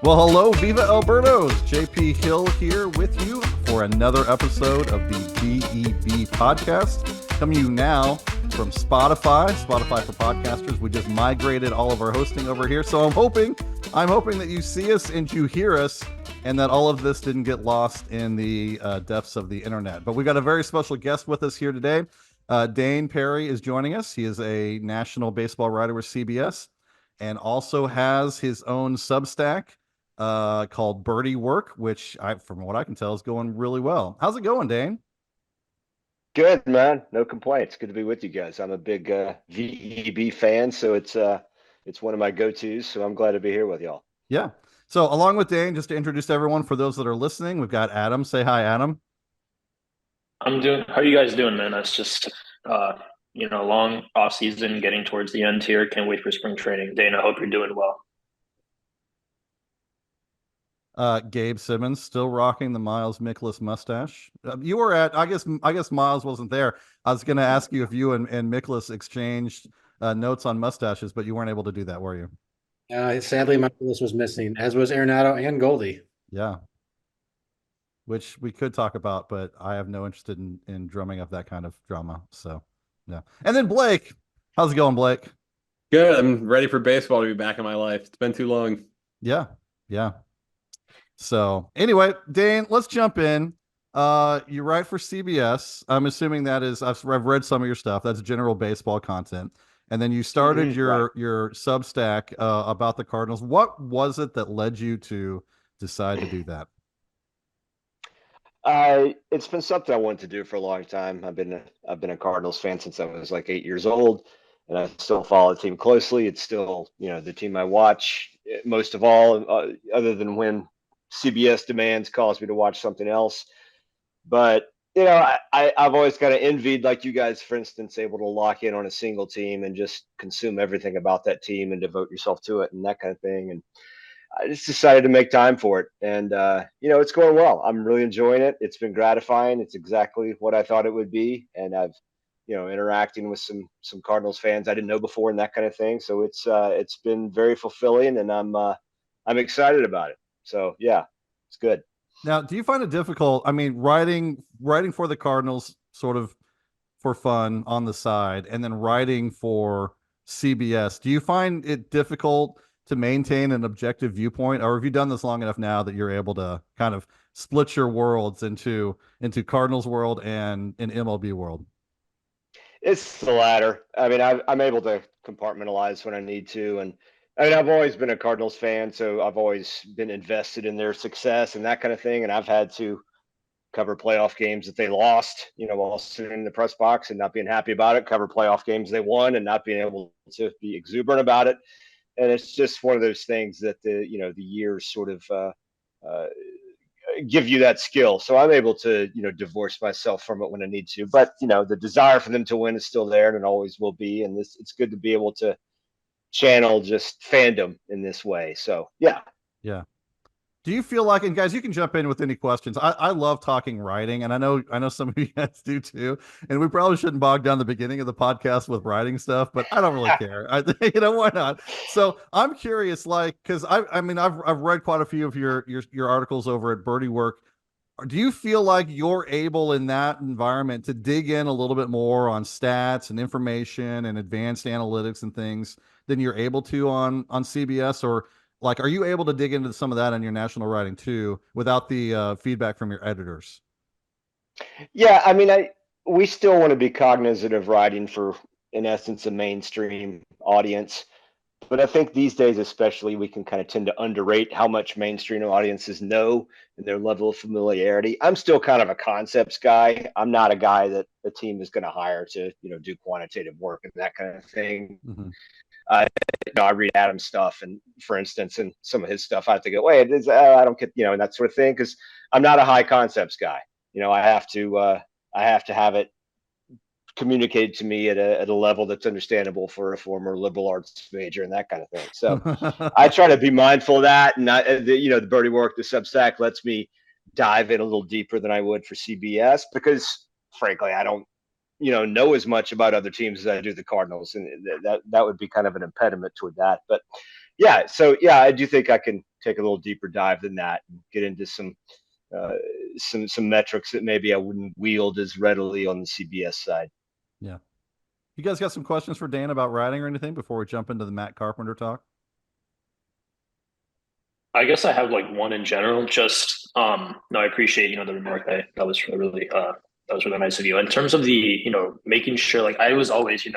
Well, hello, Viva El Birdos. JP Hill here with you for another episode of the BEB podcast. Coming to you now from Spotify for podcasters. We just migrated all of our hosting over here. So I'm hoping that you see us and you hear us and that all of this didn't get lost in the depths of the internet. But we got a very special guest with us here today. Dayn Perry is joining us. He is a national baseball writer with CBS and also has his own Substack called Birdy Work, which from what I can tell is going really well. How's it going, Dayn? Good, man. No complaints. Good to be with you guys. I'm a big VEB fan, so it's one of my go-tos. So I'm glad to be here with y'all. Yeah. So along with Dayn, just to introduce everyone for those that are listening, we've got Adam. Say hi, Adam. How are you guys doing, man? That's just long off season, getting towards the end here. Can't wait for spring training. Dayn, I hope you're doing well. Gabe Simmons still rocking the Miles Mikolas mustache. You were at, I guess Miles wasn't there. I was going to ask you if you and Mikolas exchanged notes on mustaches, but you weren't able to do that, were you? Sadly, Mikolas was missing, as was Arenado and Goldie. Yeah. Which we could talk about, but I have no interest in drumming up that kind of drama. So, yeah. And then Blake. How's it going, Blake? Good. I'm ready for baseball to be back in my life. It's been too long. Yeah. So anyway, Dayn, let's jump in. You write for CBS. I'm assuming that is, I've read some of your stuff. That's general baseball content. And then you started your Substack about the Cardinals. What was it that led you to decide to do that? It's been something I wanted to do for a long time. I've been a Cardinals fan since I was like 8 years old, and I still follow the team closely. It's still, the team I watch most of all, other than when CBS demands calls me to watch something else. But I've always kind of envied, like you guys, for instance, able to lock in on a single team and just consume everything about that team and devote yourself to it and that kind of thing. And I just decided to make time for it. And, it's going well. I'm really enjoying it. It's been gratifying. It's exactly what I thought it would be. And I've, interacting with some Cardinals fans I didn't know before and that kind of thing. So it's been very fulfilling, and I'm excited about it. So yeah, it's good. Now, do you find it difficult? I mean, writing for the Cardinals sort of for fun on the side, and then writing for CBS. Do you find it difficult to maintain an objective viewpoint, or have you done this long enough now that you're able to kind of split your worlds into Cardinals world and an MLB world? It's the latter. I mean, I'm able to compartmentalize when I need to, and I mean, I've always been a Cardinals fan, so I've always been invested in their success and that kind of thing. And I've had to cover playoff games that they lost, while sitting in the press box and not being happy about it, cover playoff games they won and not being able to be exuberant about it. And it's just one of those things that the years sort of give you that skill. So I'm able to, divorce myself from it when I need to. But, the desire for them to win is still there, and it always will be. And it's good to be able to channel just fandom in this way. So yeah. Do you feel like, and guys, you can jump in with any questions. I love talking writing, and I know some of you guys do too. And we probably shouldn't bog down the beginning of the podcast with writing stuff, but I don't really care. Why not? So I'm curious, because I've read quite a few of your articles over at Birdy Work. Do you feel like you're able in that environment to dig in a little bit more on stats and information and advanced analytics and things than you're able to on CBS? Or like, are you able to dig into some of that in your national writing too, without the feedback from your editors? Yeah, I mean, we still want to be cognizant of writing for, in essence, a mainstream audience. But I think these days, especially, we can kind of tend to underrate how much mainstream audiences know and their level of familiarity. I'm still kind of a concepts guy. I'm not a guy that the team is going to hire to, do quantitative work and that kind of thing. Mm-hmm. I read Adam's stuff, and for instance, and some of his stuff, I have to go, wait, I don't get, and that sort of thing, because I'm not a high concepts guy. I have to have it communicated to me at a level that's understandable for a former liberal arts major and that kind of thing. So I try to be mindful of that. And the Birdy Work, the Substack lets me dive in a little deeper than I would for CBS, because frankly, I don't, know as much about other teams as I do the Cardinals. And that would be kind of an impediment toward that. But yeah, so yeah, I do think I can take a little deeper dive than that and get into some metrics that maybe I wouldn't wield as readily on the CBS side. Yeah. You guys got some questions for Dan about writing or anything before we jump into the Matt Carpenter talk? I guess I have like one in general. Just no, I appreciate the remark. That was really that was really nice of you. In terms of the making sure, like I was always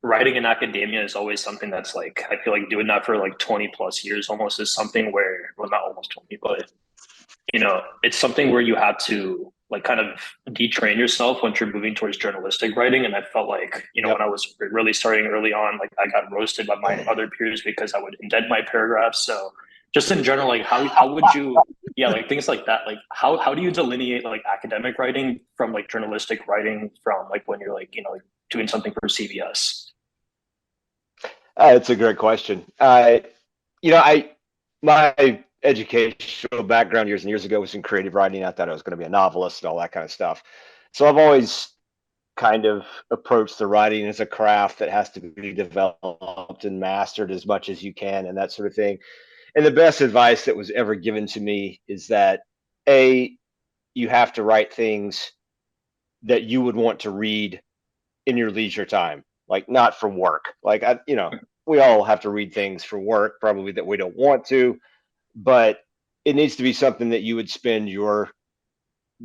writing in academia is always something that's like I feel like doing that for like 20 plus years almost is something where, well, not almost 20, but it's something where you have to like kind of detrain yourself once you're moving towards journalistic writing. And I felt like, Yep. when I was really starting early on, like I got roasted by my other peers because I would indent my paragraphs. So just in general, like how would you, yeah, like things like that. Like how do you delineate like academic writing from like journalistic writing from like when you're like, like doing something for CBS? It's a great question. My educational background years and years ago was in creative writing. I thought I was going to be a novelist and all that kind of stuff. So I've always kind of approached the writing as a craft that has to be developed and mastered as much as you can and that sort of thing. And the best advice that was ever given to me is that you have to write things that you would want to read in your leisure time, like not for work. Like we all have to read things for work, probably that we don't want to, but it needs to be something that you would spend your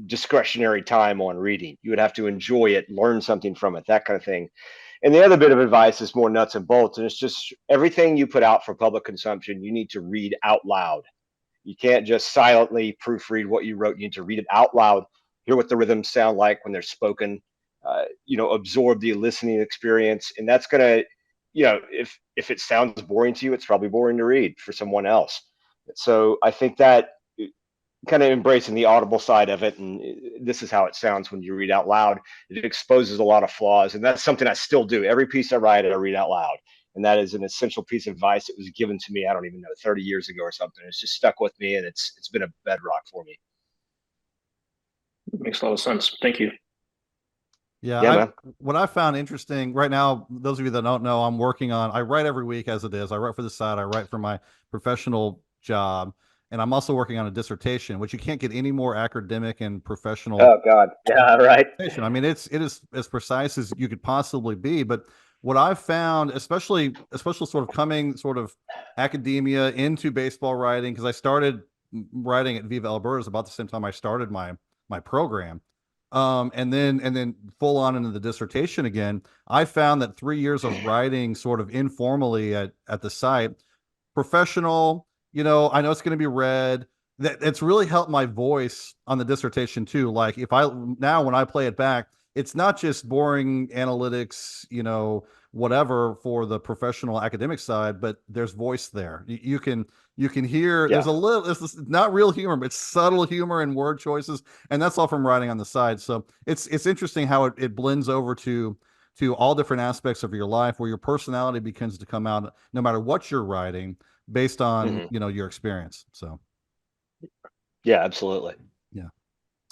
discretionary time on reading. You would have to enjoy it, learn something from it, that kind of thing. And the other bit of advice is more nuts and bolts, and it's just everything you put out for public consumption, you need to read out loud. You can't just silently proofread what you wrote. You need to read it out loud, hear what the rhythms sound like when they're spoken, absorb the listening experience. And that's going to, if it sounds boring to you, it's probably boring to read for someone else. So I think that kind of embracing the audible side of it, and this is how it sounds when you read out loud, it exposes a lot of flaws. And that's something I still do. Every piece I write, I read out loud. And that is an essential piece of advice that was given to me, I don't even know, 30 years ago or something. It's just stuck with me, and it's been a bedrock for me. Makes a lot of sense. Thank you. Yeah, what I found interesting right now, those of you that don't know, I write every week as it is. I write for the side, I write for my professional job, and I'm also working on a dissertation, which you can't get any more academic and professional. Oh God. Yeah, right. I mean, it is as precise as you could possibly be. But what I've found, especially sort of coming sort of academia into baseball writing, because I started writing at Viva Birdos about the same time I started my program. And then full on into the dissertation again, I found that 3 years of writing sort of informally at the site, professional, I know it's going to be read, that it's really helped my voice on the dissertation too. Like when I play it back, it's not just boring analytics, whatever for the professional academic side, but there's voice there. You can hear there's a little, it's not real humor, but it's subtle humor and word choices. And that's all from writing on the side. So it's interesting how it blends over to all different aspects of your life, where your personality begins to come out no matter what you're writing based on, your experience. So. Yeah, absolutely. Yeah.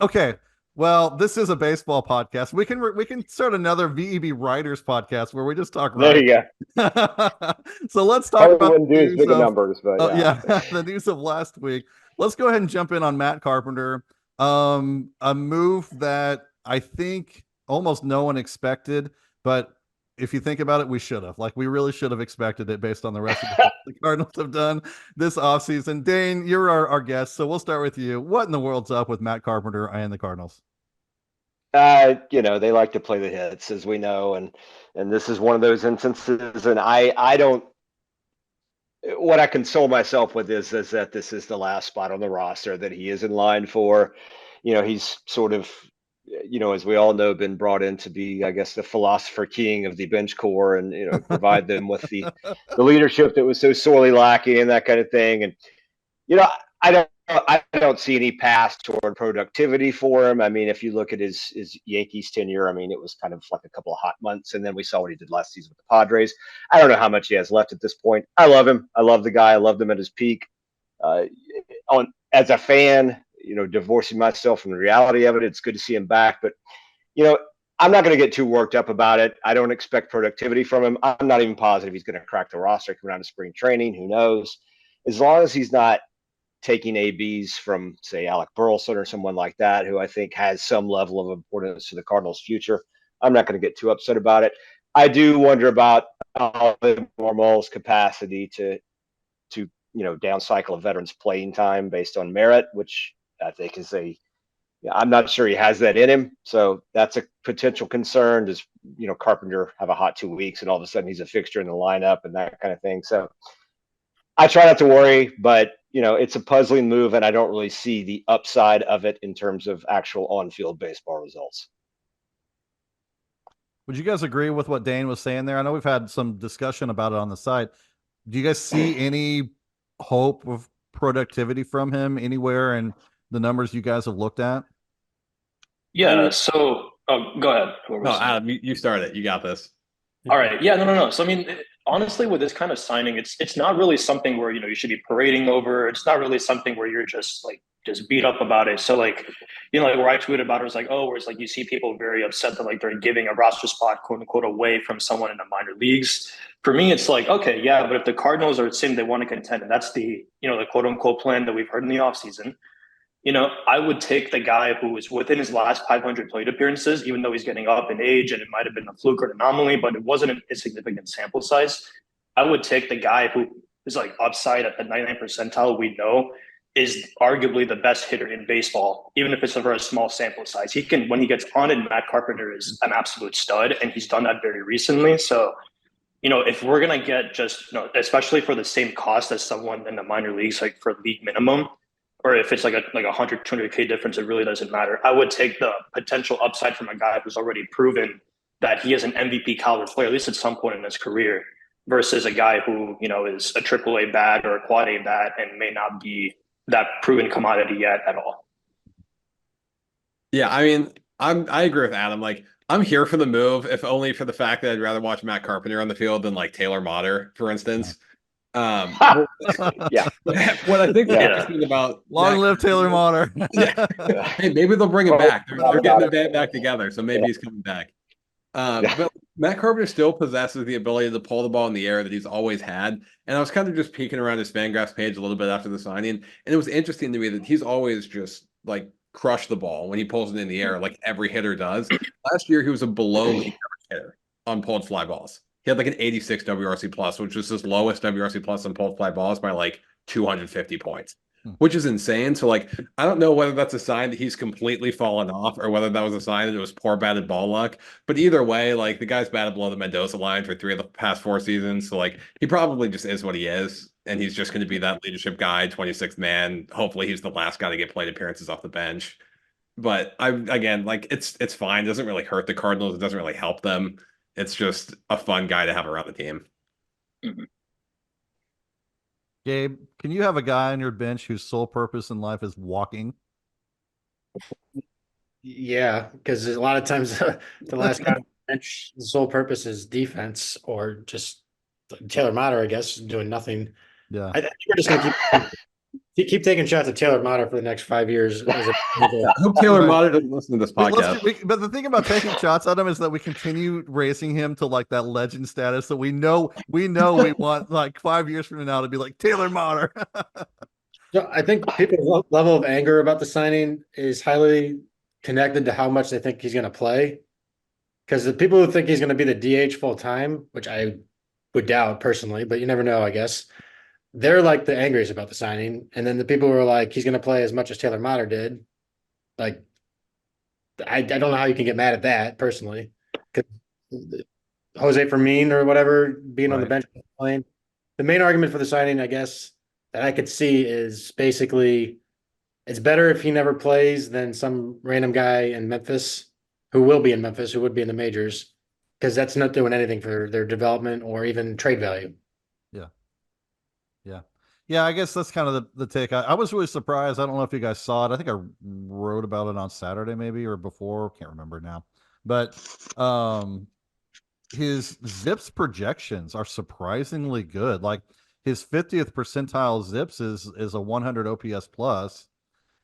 Okay. Well, this is a baseball podcast. We can start another VEB writers podcast where we just talk. There you go. So let's talk about the news big numbers, but the news of last week. Let's go ahead and jump in on Matt Carpenter. A move that I think almost no one expected, but if you think about it, we should have. Like, we really should have expected it based on the rest of the Cardinals have done this offseason. Dayn, you're our guest, so we'll start with you. What in the world's up with Matt Carpenter and the Cardinals? They like to play the hits, as we know, and this is one of those instances. And I don't. What I console myself with is that this is the last spot on the roster that he is in line for. He's sort of, as we all know, been brought in to be, I guess, the philosopher king of the bench core, and provide them with the leadership that was so sorely lacking and that kind of thing. And I don't see any path toward productivity for him. I mean, if you look at his Yankees tenure, I mean, it was kind of like a couple of hot months, and then we saw what he did last season with the Padres. I don't know how much he has left at this point. I love him. I love the guy. I loved him at his peak. As a fan, divorcing myself from the reality of it, it's good to see him back. But I'm not going to get too worked up about it. I don't expect productivity from him. I'm not even positive he's going to crack the roster coming out of spring training. Who knows? As long as he's not taking ABs from, say, Alec Burleson or someone like that, who I think has some level of importance to the Cardinals' future, I'm not going to get too upset about it. I do wonder about Normal's capacity to down cycle a veteran's playing time based on merit, which I think is I'm not sure he has that in him. So that's a potential concern. Does, Carpenter have a hot 2 weeks and all of a sudden he's a fixture in the lineup and that kind of thing. So I try not to worry, but it's a puzzling move and I don't really see the upside of it in terms of actual on-field baseball results. Would you guys agree with what Dayn was saying there? I know we've had some discussion about it on the site. Do you guys see any hope of productivity from him anywhere in the numbers you guys have looked at? Yeah. So, go ahead. No, Adam, you start it. You got this. All right. Yeah. No. So, I mean, honestly, with this kind of signing, it's not really something where you should be parading over. It's not really something where you're just beat up about it. So like where I tweeted about it was like, oh, where it's like you see people very upset that like they're giving a roster spot, quote unquote, away from someone in the minor leagues. For me, it's like, okay, yeah, but if the Cardinals are saying they want to contend, and that's the the quote unquote plan that we've heard in the offseason, I would take the guy who is within his last 500 plate appearances, even though he's getting up in age and it might have been a fluke or an anomaly, but it wasn't an insignificant sample size. I would take the guy who is like upside at the 99th percentile we know is arguably the best hitter in baseball, even if it's for a small sample size. He can, when he gets on it, Matt Carpenter is an absolute stud, and he's done that very recently. So, if we're going to get just, especially for the same cost as someone in the minor leagues, like for league minimum, or if it's like a 100, 200K difference, it really doesn't matter. I would take the potential upside from a guy who's already proven that he is an MVP caliber player, at least at some point in his career, versus a guy who, is a AAA bat or a quad A bat and may not be that proven commodity yet at all. Yeah, I mean, I agree with Adam. Like, I'm here for the move, if only for the fact that I'd rather watch Matt Carpenter on the field than like Taylor Motter, for instance. Yeah. What I think is interesting about long live Taylor Motter. Yeah. Hey, maybe they'll bring him back. They're getting the band back together, so maybe he's coming back. But Matt Carpenter still possesses the ability to pull the ball in the air that he's always had. And I was kind of just peeking around his Fangraphs page a little bit after the signing, and it was interesting to me that he's always just like crushed the ball when he pulls it in the air, like every hitter does. Last year, he was a below league hitter on pulled fly balls. He had like an 86 WRC plus, which was his lowest WRC plus on pulled fly balls by like 250 points, which is insane. So like, I don't know whether that's a sign that he's completely fallen off or whether that was a sign that it was poor batted ball luck. But either way, like the guy's batted below the Mendoza line for 3 of the past 4 seasons. So like, he probably just is what he is. And he's just going to be that leadership guy, 26th man. Hopefully he's the last guy to get plate appearances off the bench. But again, like it's fine. It doesn't really hurt the Cardinals. It doesn't really help them. It's just a fun guy to have around the team. Mm-hmm. Gabe, can you have a guy on your bench whose sole purpose in life is walking? Yeah, because a lot of times the last guy on the bench, the sole purpose is defense or just Taylor Motter, I guess, doing nothing. Yeah, I think we're just going to keep taking shots at Taylor Motter for the next 5 years. I hope Taylor Motter doesn't listen to this podcast. But the thing about taking shots at him is that we continue raising him to like that legend status. So we know we want like 5 years from now to be like Taylor Motter. So I think people's level of anger about the signing is highly connected to how much they think he's going to play. Because the people who think he's going to be the DH full time, which I would doubt personally, but you never know, I guess. They're like the angriest about the signing. And then the people who are like, he's going to play as much as Taylor Motter did. Like, I don't know how you can get mad at that personally. Because Jose Fermin or whatever being on the bench playing. The main argument for the signing, I guess, that I could see is basically it's better if he never plays than some random guy in Memphis who will be in Memphis, who would be in the majors, because that's not doing anything for their development or even trade value. Yeah, I guess that's kind of the take. I was really surprised. I don't know if you guys saw it. I think I wrote about it on Saturday maybe or before. Can't remember now. But his ZiPS projections are surprisingly good. Like his 50th percentile ZiPS is a 100 OPS plus,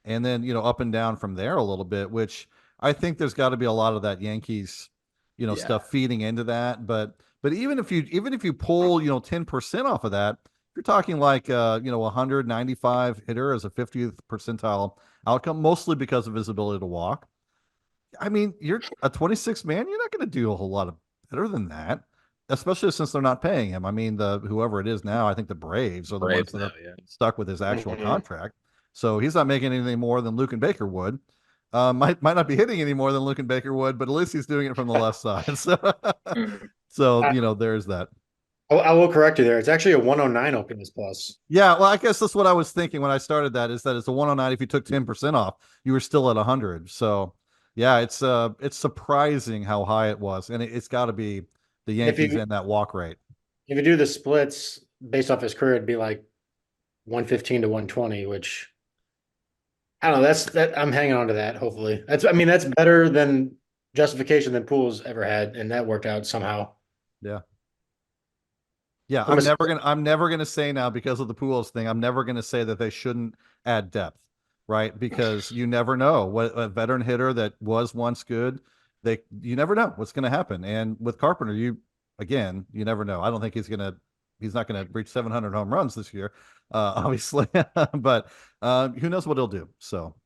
and then up and down from there a little bit, which I think there's got to be a lot of that Yankees, Yeah. stuff feeding into that. But even if you pull, 10% off of that, you're talking like 195 hitter as a 50th percentile outcome, mostly because of his ability to walk. I mean, you're a 26 man, you're not going to do a whole lot of better than that, especially since they're not paying him. I mean, whoever it is now, I think the Braves are the ones that are stuck with his actual contract. So he's not making anything more than Luke and Baker would. Might not be hitting any more than Luke and Baker would, but at least he's doing it from the left side. So there's that. I will correct you there. It's actually a 109 OPS plus. Yeah, well, I guess that's what I was thinking when I started that, is that it's a 109. If you took 10% off, you were still at 100. So yeah, it's surprising how high it was. And it's got to be the Yankees and that walk rate. If you do the splits based off his career, it'd be like 115 to 120, which I don't know. I'm hanging on to that. Hopefully that's better than justification than Pools ever had. And that worked out somehow. Yeah. Yeah, I'm never gonna say now, because of the Pujols thing, I'm never gonna say that they shouldn't add depth, right? Because you never know what a veteran hitter that was once good, you never know what's gonna happen. And with Carpenter, you never know. I don't think he's not gonna reach 700 home runs this year, obviously, but who knows what he'll do. So,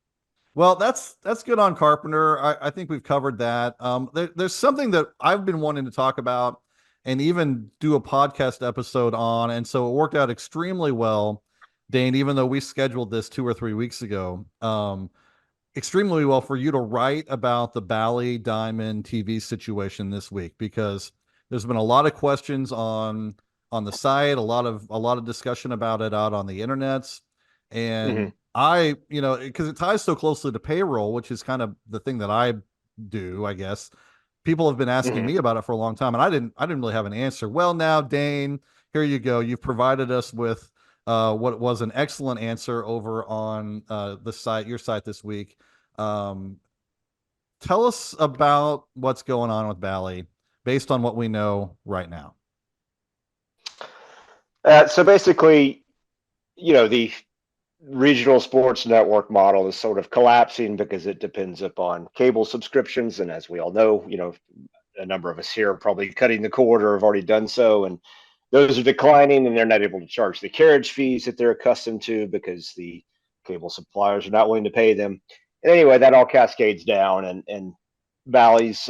well, that's good on Carpenter. I think we've covered that. There's something that I've been wanting to talk about and even do a podcast episode on. And so it worked out extremely well, Dayn, even though we scheduled this 2 or 3 weeks ago, extremely well for you to write about the Bally Diamond TV situation this week, because there's been a lot of questions on the site, a lot of discussion about it out on the internets. And I, because it ties so closely to payroll, which is kind of the thing that I do, I guess. People have been asking me about it for a long time, and I didn't really have an answer. Well, now, Dayn, here you go. You've provided us with what was an excellent answer over on your site this week. Tell us about what's going on with Bally based on what we know right now. So basically, the regional sports network model is sort of collapsing because it depends upon cable subscriptions. And as we all know, a number of us here are probably cutting the cord or have already done so. And those are declining, and they're not able to charge the carriage fees that they're accustomed to because the cable suppliers are not willing to pay them. And anyway, that all cascades down, and Bally's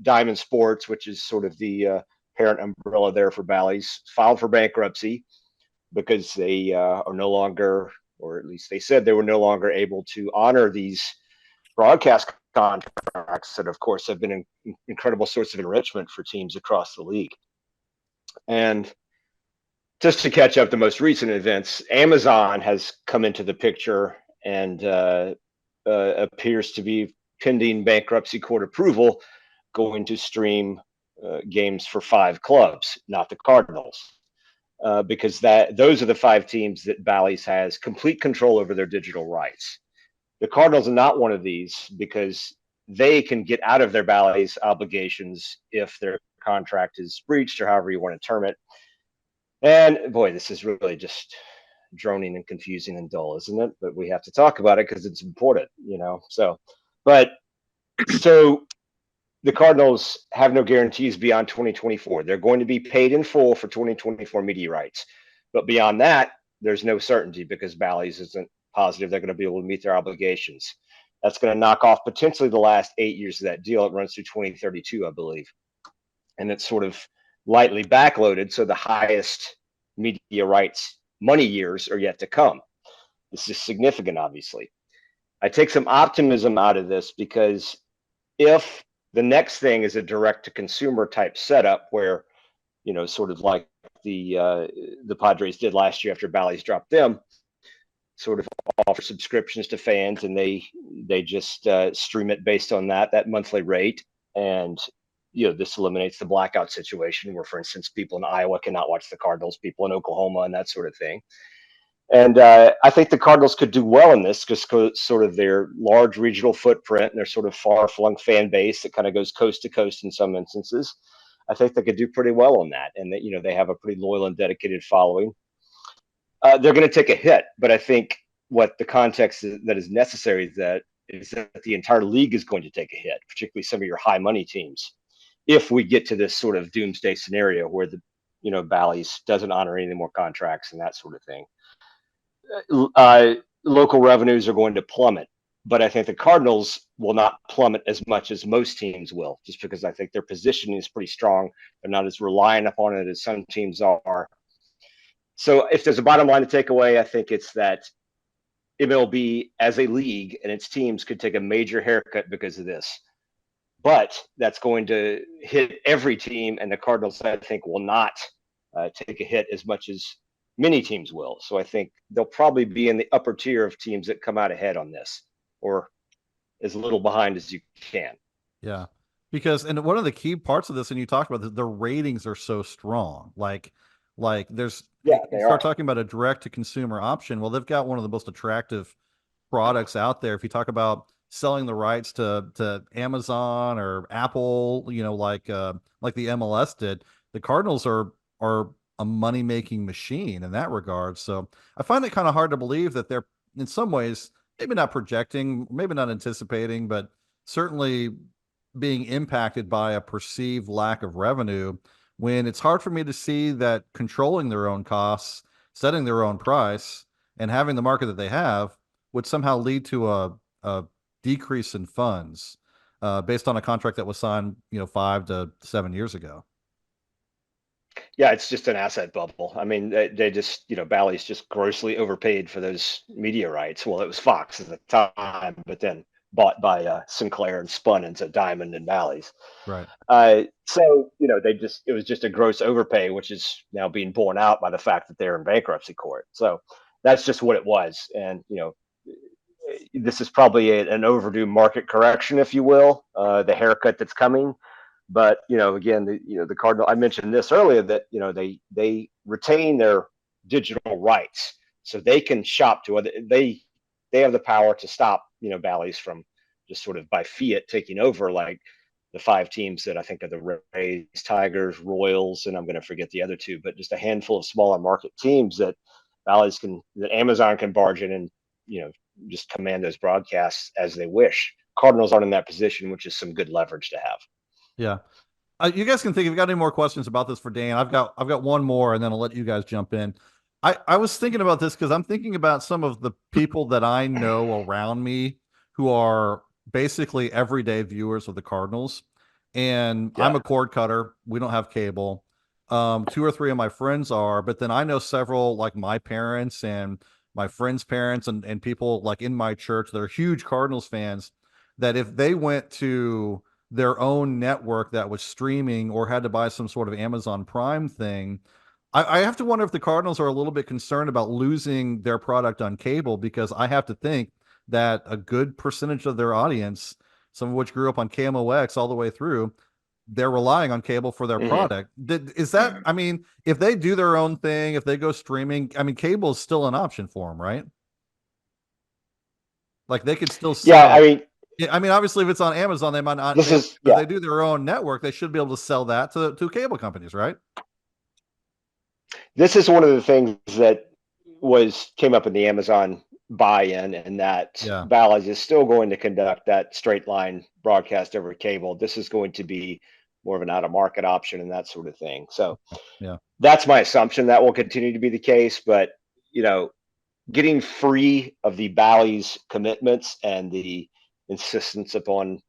Diamond Sports, which is sort of the parent umbrella there for Bally's, filed for bankruptcy because they are no longer, or at least they said they were no longer able to honor these broadcast contracts that, of course, have been an incredible source of enrichment for teams across the league. And just to catch up the most recent events, Amazon has come into the picture and appears to be pending bankruptcy court approval, going to stream games for 5 clubs, not the Cardinals. Because those are the 5 teams that Bally's has complete control over their digital rights. The Cardinals are not one of these because they can get out of their Bally's obligations if their contract is breached, or however you want to term it. And boy, this is really just droning and confusing and dull, isn't it? But we have to talk about it because it's important, So the Cardinals have no guarantees beyond 2024. They're going to be paid in full for 2024 media rights. But beyond that, there's no certainty because Bally's isn't positive they're going to be able to meet their obligations. That's going to knock off potentially the last 8 years of that deal. It runs through 2032, I believe. And it's sort of lightly backloaded, so the highest media rights money years are yet to come. This is significant, obviously. I take some optimism out of this because if the next thing is a direct-to-consumer type setup where, sort of like the Padres did last year after Bally's dropped them, sort of offer subscriptions to fans, and they just stream it based on that monthly rate. And this eliminates the blackout situation where, for instance, people in Iowa cannot watch the Cardinals, people in Oklahoma, and that sort of thing. And I think the Cardinals could do well in this, just sort of their large regional footprint and their sort of far-flung fan base that kind of goes coast to coast in some instances. I think they could do pretty well on that, and that they have a pretty loyal and dedicated following. They're going to take a hit, but I think what the context that is necessary is that is that the entire league is going to take a hit, particularly some of your high money teams, if we get to this sort of doomsday scenario where the Bally's doesn't honor any more contracts and that sort of thing. Local revenues are going to plummet, but I think the Cardinals will not plummet as much as most teams will, just because I think their positioning is pretty strong. They're not as reliant upon it as some teams are. So if there's a bottom line to take away, I think it's that MLB as a league and its teams could take a major haircut because of this. But that's going to hit every team, and the Cardinals, I think, will not take a hit as much as many teams will. So I think they'll probably be in the upper tier of teams that come out ahead on this, or as little behind as you can. Yeah, because and one of the key parts of this, and you talked about this, the ratings are so strong. Like there's you start talking about a direct to consumer option. Well, they've got one of the most attractive products out there. If you talk about selling the rights to Amazon or Apple, like the MLS did, the Cardinals are a money making machine in that regard. So I find it kind of hard to believe that they're in some ways maybe not projecting, maybe not anticipating, but certainly being impacted by a perceived lack of revenue, when it's hard for me to see that controlling their own costs, setting their own price, and having the market that they have would somehow lead to a decrease in funds based on a contract that was signed 5 to 7 years ago. Yeah, it's just an asset bubble. I mean, they just, Bally's just grossly overpaid for those media rights. Well, it was Fox at the time, but then bought by Sinclair and spun into Diamond and Bally's. Right. So, it was just a gross overpay, which is now being borne out by the fact that they're in bankruptcy court. So that's just what it was. And, this is probably an overdue market correction, if you will, the haircut that's coming. But again, the Cardinal. I mentioned this earlier that they retain their digital rights, so they can shop to other. They have the power to stop Bally's from just sort of by fiat taking over, like the 5 teams that I think are the Rays, Tigers, Royals, and I'm going to forget the other 2, but just a handful of smaller market teams that that Amazon can barge in and just command those broadcasts as they wish. Cardinals aren't in that position, which is some good leverage to have. Yeah. You guys can think if you got any more questions about this for Dayn. I've got one more, and then I'll let you guys jump in. I was thinking about this because I'm thinking about some of the people that I know around me who are basically everyday viewers of the Cardinals. And I'm a cord cutter. We don't have cable. 2 or 3 of my friends are, but then I know several, like my parents and my friends' parents and people like in my church that are huge Cardinals fans, that if they went to their own network that was streaming or had to buy some sort of Amazon Prime thing, I have to wonder if the Cardinals are a little bit concerned about losing their product on cable, because I have to think that a good percentage of their audience, some of which grew up on KMOX all the way through, they're relying on cable for their product. Is that, I mean, if they do their own thing, if they go streaming, I mean, cable is still an option for them, right? Like they could still sell. Yeah, I mean, obviously, if it's on Amazon, they might not. If they do their own network, they should be able to sell that to cable companies, right? This is one of the things that came up in the Amazon buy-in, and that Bally is still going to conduct that straight line broadcast over cable. This is going to be more of an out-of-market option and that sort of thing. So, that's my assumption that will continue to be the case. But getting free of the Bally's commitments and the insistence upon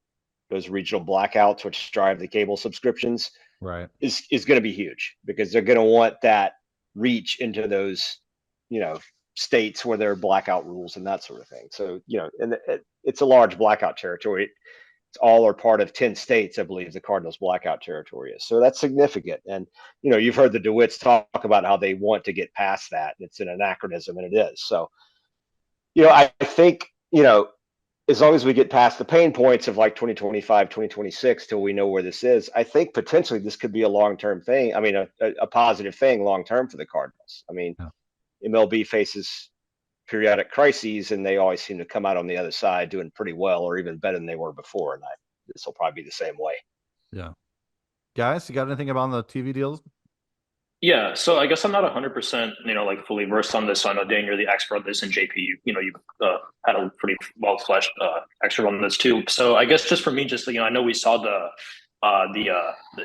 those regional blackouts, which drive the cable subscriptions, right, is going to be huge, because they're going to want that reach into those states where there are blackout rules and that sort of thing. So and it's a large blackout territory. It's all or part of 10 states, I believe, the Cardinals blackout territory is. So that's significant. And you've heard the DeWitts talk about how they want to get past that. It's an anachronism, and it is. So I think as long as we get past the pain points of like 2025, 2026, till we know where this is, I think potentially this could be a long-term thing. I mean, a positive thing long-term for the Cardinals. I mean, MLB faces periodic crises, and they always seem to come out on the other side doing pretty well, or even better than they were before. And this will probably be the same way. Yeah. Guys, you got anything about the TV deals? Yeah, so I guess I'm not 100%, like fully versed on this. So I know Dan, you're the expert on this, and JP, you had a pretty well fleshed expert on this too. So I guess just for me, just I know we saw the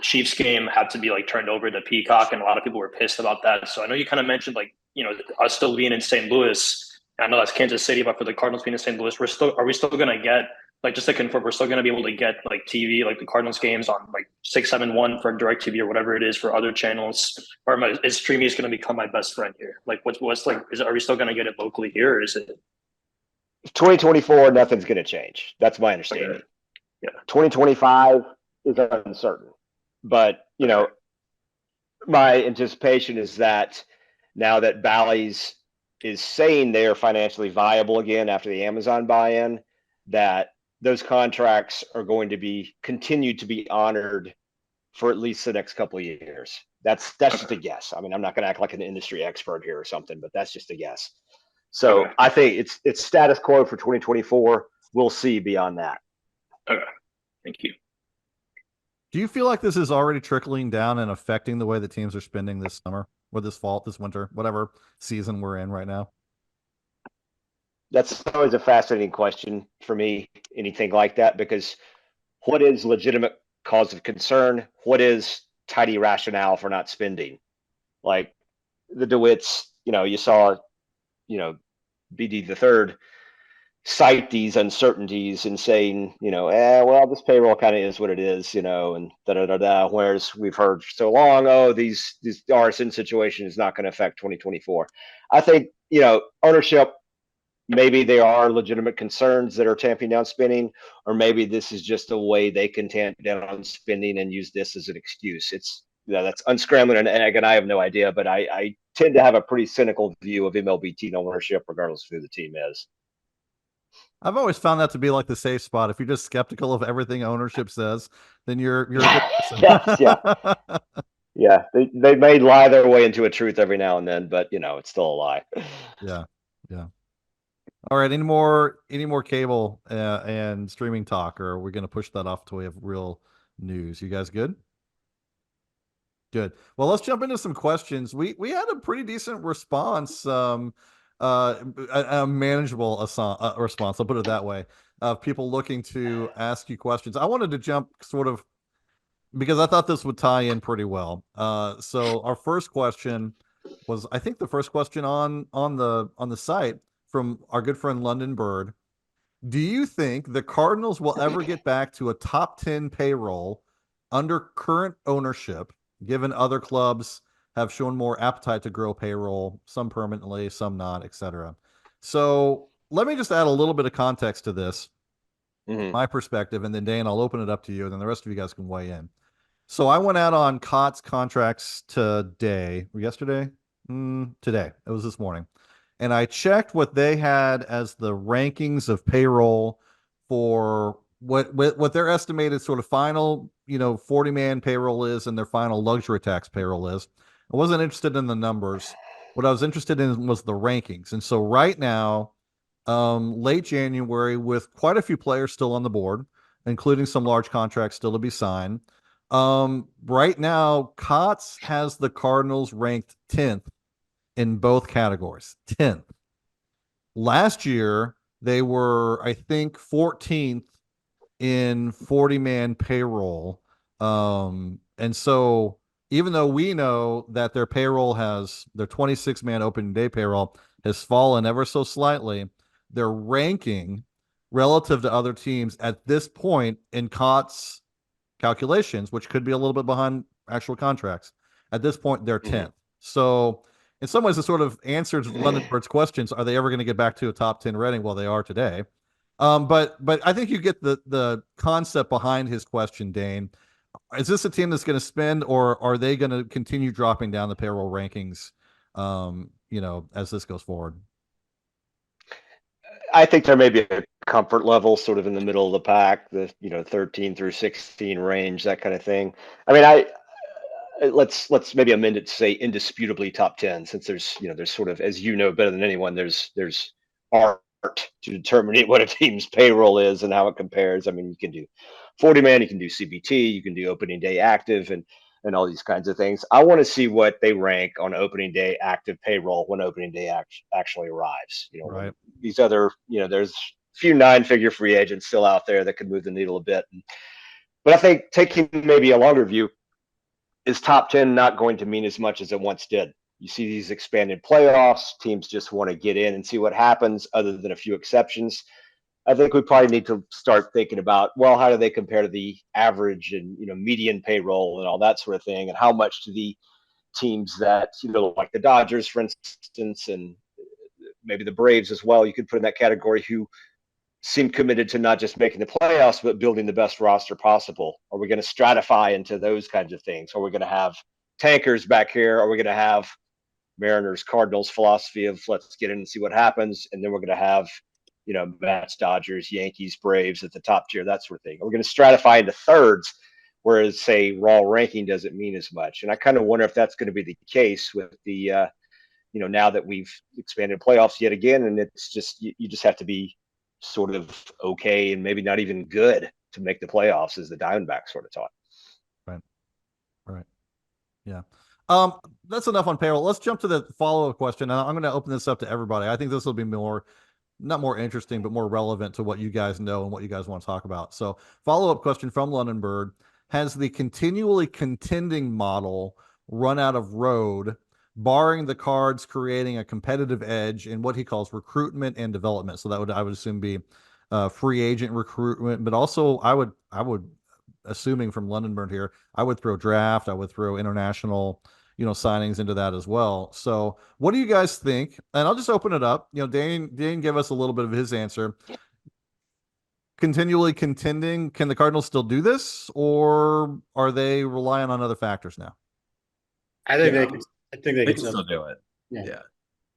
Chiefs game had to be like turned over to Peacock, and a lot of people were pissed about that. So I know you kind of mentioned like us still being in St. Louis. I know that's Kansas City, but for the Cardinals being in St. Louis, are we still gonna get like just to confirm, we're still going to be able to get like TV, like the Cardinals games on like 671 for DirecTV or whatever it is for other channels, or is streaming going to become my best friend here? Like, what's like, are we still going to get it locally here, or is it 2024? Nothing's going to change. That's my understanding. okay? Yeah. 2025 is uncertain, but my anticipation is that now that Bally's is saying they are financially viable again after the Amazon buy-in, that those contracts are going to be continued to be honored for at least the next couple of years. That's just a guess. I mean, I'm not going to act like an industry expert here or something, but that's just a guess. So I think it's status quo for 2024. We'll see beyond that. Okay, thank you. Do you feel like this is already trickling down and affecting the way the teams are spending this summer or this fall, this winter, whatever season we're in right now? That's always a fascinating question for me, anything like that, because what is legitimate cause of concern? What is tidy rationale for not spending? Like the DeWitts, you saw, BD the third cite these uncertainties and saying, well, this payroll kind of is what it is, and whereas we've heard so long, this RSN situation is not going to affect 2024. I think, ownership, maybe there are legitimate concerns that are tamping down spending, or maybe this is just a way they can tamp down spending and use this as an excuse. It's that's unscrambling an egg, and I have no idea, but I tend to have a pretty cynical view of MLB team ownership, regardless of who the team is. I've always found that to be like the safe spot. If you're just skeptical of everything ownership says, then you're a good person. Yes, yeah. Yeah, they may lie their way into a truth every now and then, but it's still a lie. Yeah. All right. Any more cable and streaming talk, or are we going to push that off till we have real news? You guys good? Good. Well, let's jump into some questions. We had a pretty decent response, a manageable response. I'll put it that way, of people looking to ask you questions. I wanted to jump sort of because I thought this would tie in pretty well. So our first question was, I think, the first question on the site from our good friend London Bird. Do you think the Cardinals will ever get back to a top 10 payroll under current ownership, given other clubs have shown more appetite to grow payroll, some permanently, some not, etc.? So let me just add a little bit of context to this, my perspective, and then Dayn, I'll open it up to you, and then the rest of you guys can weigh in. So I went out on Cott's contracts today, or yesterday? Today. It was this morning. And I checked what they had as the rankings of payroll for what their estimated sort of final, 40-man payroll is and their final luxury tax payroll is. I wasn't interested in the numbers. What I was interested in was the rankings. And so right now, late January, with quite a few players still on the board, including some large contracts still to be signed, right now, Cots has the Cardinals ranked 10th in both categories. 10th. Last year, they were, I think, 14th in 40-man payroll. And so even though we know that their 26-man opening day payroll has fallen ever so slightly, their ranking relative to other teams at this point in Cots calculations, which could be a little bit behind actual contracts, at this point they're 10th. So in some ways, it sort of answers London Bird's questions. Are they ever going to get back to a top 10 rating? Well, they are today. But I think you get the concept behind his question, Dayn. Is this a team that's going to spend, or are they going to continue dropping down the payroll rankings, as this goes forward? I think there may be a comfort level sort of in the middle of the pack, the 13 through 16 range, that kind of thing. I mean, let's maybe amend it to say indisputably top 10, since there's sort of, as you know better than anyone, there's art to determining what a team's payroll is and how it compares. I mean, you can do 40-man, you can do CBT, you can do opening day active, and and all these kinds of things. I want to see what they rank on opening day active payroll when opening day actually arrives. Right. These other, there's a few 9-figure free agents still out there that could move the needle a bit. But I think taking maybe a longer view, is top 10 not going to mean as much as it once did? You see these expanded playoffs, teams just want to get in and see what happens, other than a few exceptions. I think we probably need to start thinking about, well, how do they compare to the average and, median payroll and all that sort of thing? And how much do the teams that, like the Dodgers, for instance, and maybe the Braves as well, you could put in that category, who seem committed to not just making the playoffs, but building the best roster possible? Are we going to stratify into those kinds of things? Are we going to have tankers back here? Are we going to have Mariners, Cardinals philosophy of let's get in and see what happens? And then we're going to have, Mets, Dodgers, Yankees, Braves at the top tier, that sort of thing. Are we going to stratify into thirds, whereas, say, raw ranking doesn't mean as much? And I kind of wonder if that's going to be the case with the, now that we've expanded playoffs yet again, and it's just, you just have to be sort of okay and maybe not even good to make the playoffs, as the Diamondbacks sort of taught. Right. Yeah. That's enough on payroll. Let's jump to the follow-up question. And I'm going to open this up to everybody. I think this will be not more interesting, but more relevant to what you guys know and what you guys want to talk about. So, follow-up question from London Bird: has the continually contending model run out of road, barring the Cards creating a competitive edge in what he calls recruitment and development? So that I would assume be free agent recruitment, but also I would assuming from London Bird here, I would throw draft, I would throw international, signings into that as well. So what do you guys think? And I'll just open it up. Dayn gave us a little bit of his answer. Continually contending, can the Cardinals still do this, or are they relying on other factors now? I think they can. I think they They can can still do it. Yeah.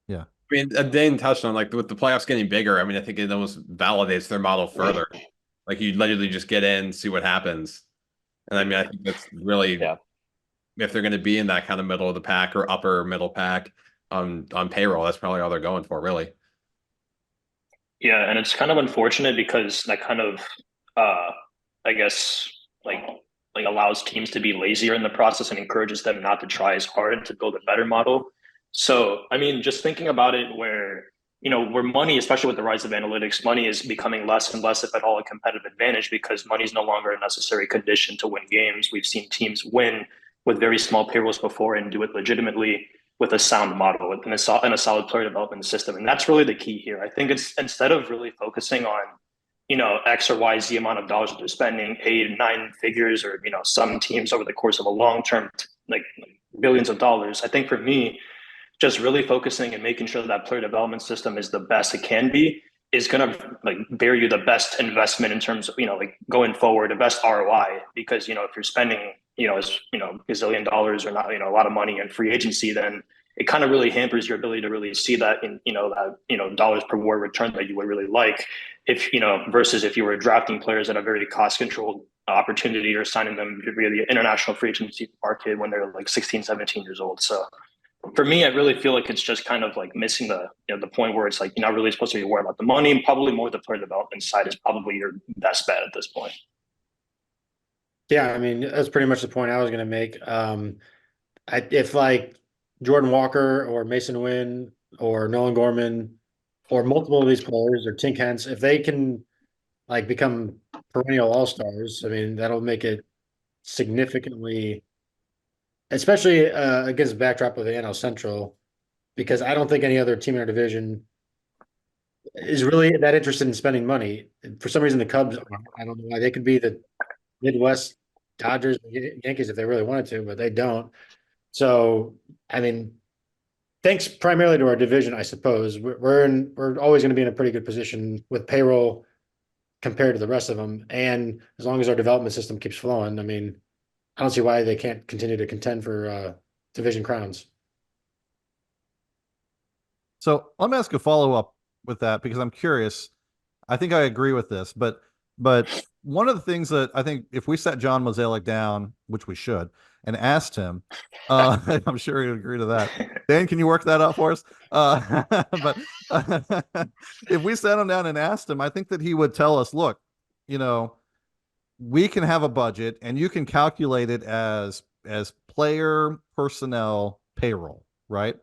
Yeah. I mean, Dayn touched on, like, with the playoffs getting bigger, I mean, I think it almost validates their model further. Like, you literally just get in, see what happens. And I mean, I think that's really, if they're going to be in that kind of middle of the pack or upper middle pack on payroll, that's probably all they're going for, really. Yeah, and it's kind of unfortunate because that kind of, I guess, like allows teams to be lazier in the process and encourages them not to try as hard to build a better model. So, I mean, just thinking about it, where money, especially with the rise of analytics, money is becoming less and less, if at all, a competitive advantage, because money is no longer a necessary condition to win games. We've seen teams win with very small payrolls before and do it legitimately with a sound model and a solid player development system. And that's really the key here. I think it's, instead of really focusing on, X or Y, Z amount of dollars that they're spending, 8 9 figures, or, some teams over the course of a long term, like billions of dollars. I think for me, just really focusing and making sure that player development system is the best it can be is going to bear you the best investment in terms of, going forward, the best ROI. Because, if you're spending, gazillion dollars or not, a lot of money in free agency, then it kind of really hampers your ability to really see that in, dollars per war return that you would really like, if, versus if you were drafting players at a very cost controlled opportunity, or signing them via the international free agency market when they're like 16, 17 years old. So for me, I really feel like it's just kind of like missing the the point where it's like you're not really supposed to be worried about the money, and probably more the player development side is probably your best bet at this point. Yeah, I mean, that's pretty much the point I was going to make. If like Jordan Walker or Mason Wynn or Nolan Gorman or multiple of these players, or Tink Hence, if they can like become perennial all-stars, I mean, that'll make it significantly, especially against the backdrop of the NL Central, because I don't think any other team in our division is really that interested in spending money. For some reason, the Cubs, I don't know why. They could be the Midwest Dodgers, Yankees if they really wanted to, but they don't. So, I mean, thanks primarily to our division, I suppose, we're always going to be in a pretty good position with payroll compared to the rest of them. And as long as our development system keeps flowing, I mean, I don't see why they can't continue to contend for division crowns. So let me ask a follow-up with that, because I'm curious. I think I agree with this, but one of the things that I think, if we sat John Mozeliak down, which we should, and asked him, I'm sure he'd agree to that. Dan, can you work that out for us? But if we sat him down and asked him, I think that he would tell us, look, we can have a budget and you can calculate it as as player personnel payroll, right?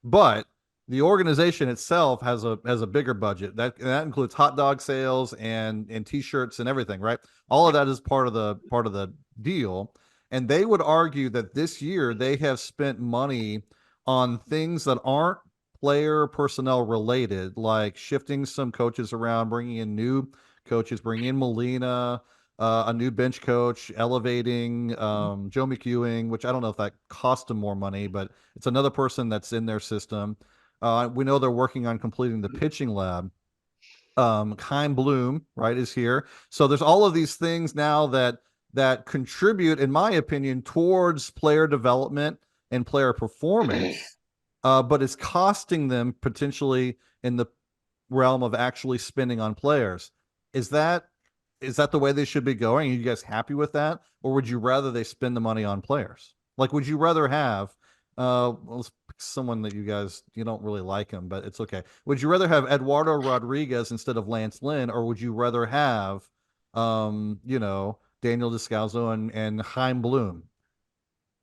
But the organization itself has a bigger budget that includes hot dog sales and t-shirts and everything, right? All of that is part of the deal. And they would argue that this year they have spent money on things that aren't player personnel related, like shifting some coaches around, bringing in new coaches, bringing in Molina, a new bench coach, elevating Joe McEwing, which I don't know if that cost them more money, but it's another person that's in their system. We know they're working on completing the pitching lab. Chaim Bloom, right, is here. So there's all of these things now that contribute, in my opinion, towards player development and player performance, but it's costing them potentially in the realm of actually spending on players. Is that the way they should be going? Are you guys happy with that? Or would you rather they spend the money on players? Like, would you rather have let's pick someone that you don't really like him, but it's okay. Would you rather have Eduardo Rodriguez instead of Lance Lynn, or would you rather have Daniel Descalzo and Chaim Bloom?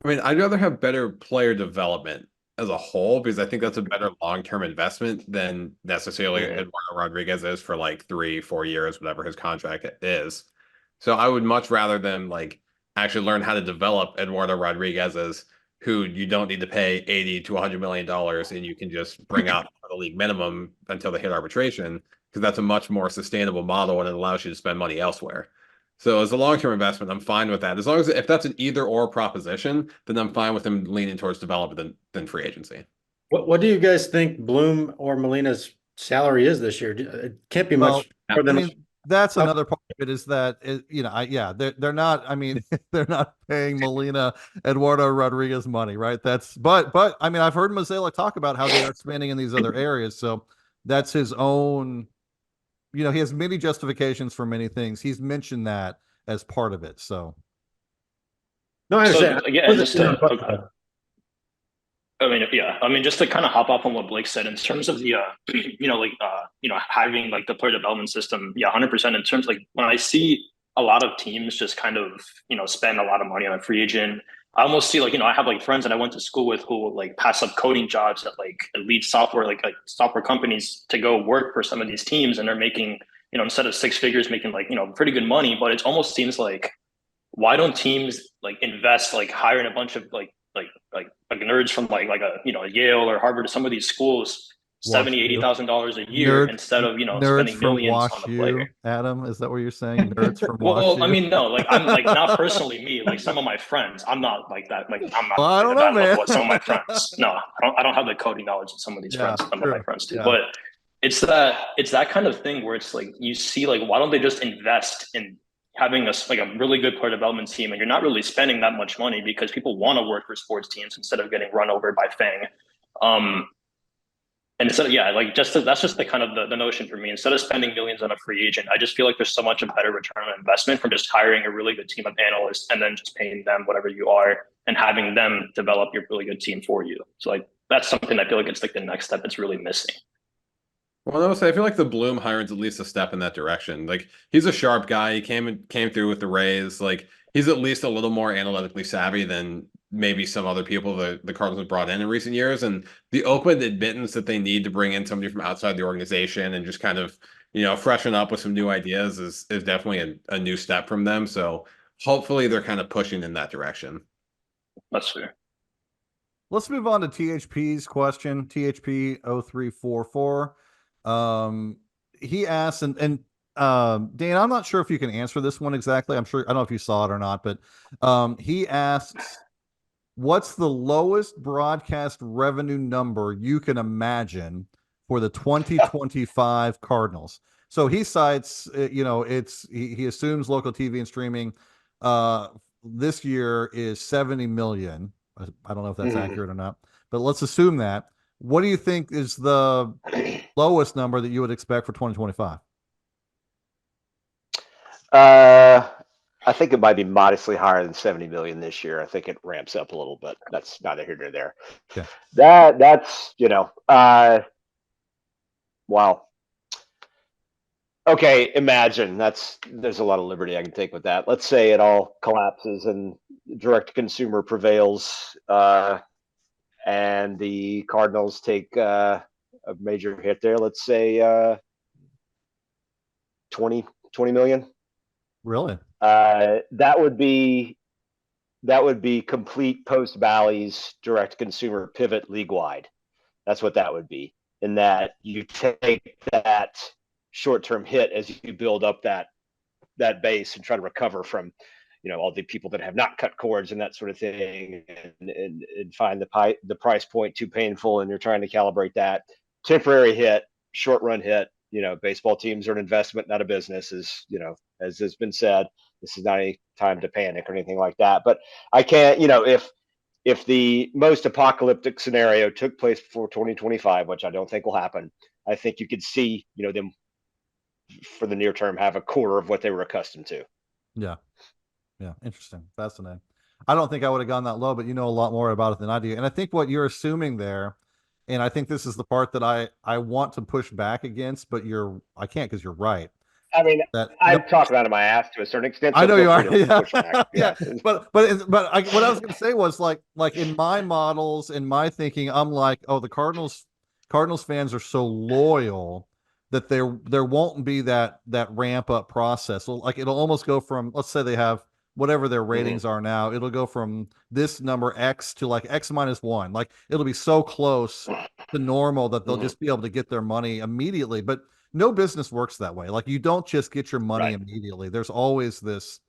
I mean, I'd rather have better player development as a whole, because I think that's a better long-term investment than necessarily Eduardo Rodriguez is for like 3-4 years, whatever his contract is. So I would much rather them like actually learn how to develop Eduardo Rodriguez's, who you don't need to pay $80 to $100 million, and you can just bring out the league minimum until they hit arbitration, because that's a much more sustainable model and it allows you to spend money elsewhere. So as a long-term investment, I'm fine with that. As long as if that's an either-or proposition, then I'm fine with them leaning towards development than free agency. What do you guys think Bloom or Molina's salary is this year? It can't be much more than. That's another part of it, is that they're not. I mean, they're not paying Molina Eduardo Rodriguez money, right? But I mean, I've heard Mazela talk about how they are spending in these other areas, so that's his own. He has many justifications for many things. He's mentioned that as part of it. So, no, I understand. I mean, just to kind of hop off on what Blake said in terms of the, having like the player development system. Yeah, 100%. In terms of, like, when I see a lot of teams just kind of, spend a lot of money on a free agent, I almost see like, I have like friends that I went to school with who like pass up coding jobs at like elite software, like software companies to go work for some of these teams. And they're making, instead of 6 figures, making like, pretty good money. But it almost seems like, why don't teams like invest, like hiring a bunch of like nerds from like a Yale or Harvard or some of these schools, $70,000-$80,000 a year, instead of spending millions on the player. Adam, is that what you're saying? Nerds from well, I mean, no, like I'm like not personally me, like some of my friends. I'm not like that. Like I'm not. Well, I don't know, man. What some of my friends. No, I don't have the coding knowledge that some of these friends. Some of my friends do. Yeah. But it's that kind of thing where it's like you see, like, why don't they just invest in having a really good player development team, and you're not really spending that much money because people want to work for sports teams instead of getting run over by Fang. And instead of, that's just the kind of the notion for me. Instead of spending millions on a free agent, I just feel like there's so much a better return on investment from just hiring a really good team of analysts and then just paying them whatever you are and having them develop your really good team for you. So like that's something I feel like it's like the next step it's really missing. Well, I feel like the Bloom hiring's at least a step in that direction. Like, he's a sharp guy. He came through with the Rays. Like, he's at least a little more analytically savvy than maybe some other people the Cardinals have brought in recent years. And the open admittance that they need to bring in somebody from outside the organization and just kind of, freshen up with some new ideas is definitely a new step from them. So hopefully they're kind of pushing in that direction. That's fair. Let's move on to THP's question. THP 0344. He asked, and Dayn, I'm not sure if you can answer this one exactly. I don't know if you saw it or not, but he asks, what's the lowest broadcast revenue number you can imagine for the 2025 Cardinals? So he cites, he assumes local TV and streaming this year is 70 million. I don't know if that's accurate or not, but let's assume that. What do you think is the lowest number that you would expect for 2025? I think it might be modestly higher than 70 million this year. I think it ramps up a little bit. That's neither here nor there. Okay. That's wow. Okay, imagine there's a lot of liberty I can take with that. Let's say it all collapses and direct to consumer prevails, and the Cardinals take a major hit there. Let's say 20 million. Really? That would be complete post Bally's direct consumer pivot league wide. That's what that would be. In that you take that short-term hit as you build up that base and try to recover from, all the people that have not cut cords and that sort of thing, and find the price point too painful, and you're trying to calibrate that temporary hit, short run hit. Baseball teams are an investment, not a business, as has been said. This is not any time to panic or anything like that. But I can't, if the most apocalyptic scenario took place before 2025, which I don't think will happen, I think you could see, them for the near term have a quarter of what they were accustomed to. Yeah. Yeah. Interesting. Fascinating. I don't think I would have gone that low, but you know a lot more about it than I do. And I think what you're assuming there, and I think this is the part that I want to push back against, but I can't, because you're right. I mean, I'm talking out of my ass to a certain extent. So I know you are. Yeah. But what I was going to say was like in my models, in my thinking, I'm like, oh, the Cardinals fans are so loyal that there won't be that ramp up process. So like it'll almost go from, let's say they have whatever their ratings are now, it'll go from this number X to like X -1. Like it'll be so close to normal that they'll just be able to get their money immediately. But no business works that way. Like you don't just get your money immediately. There's always this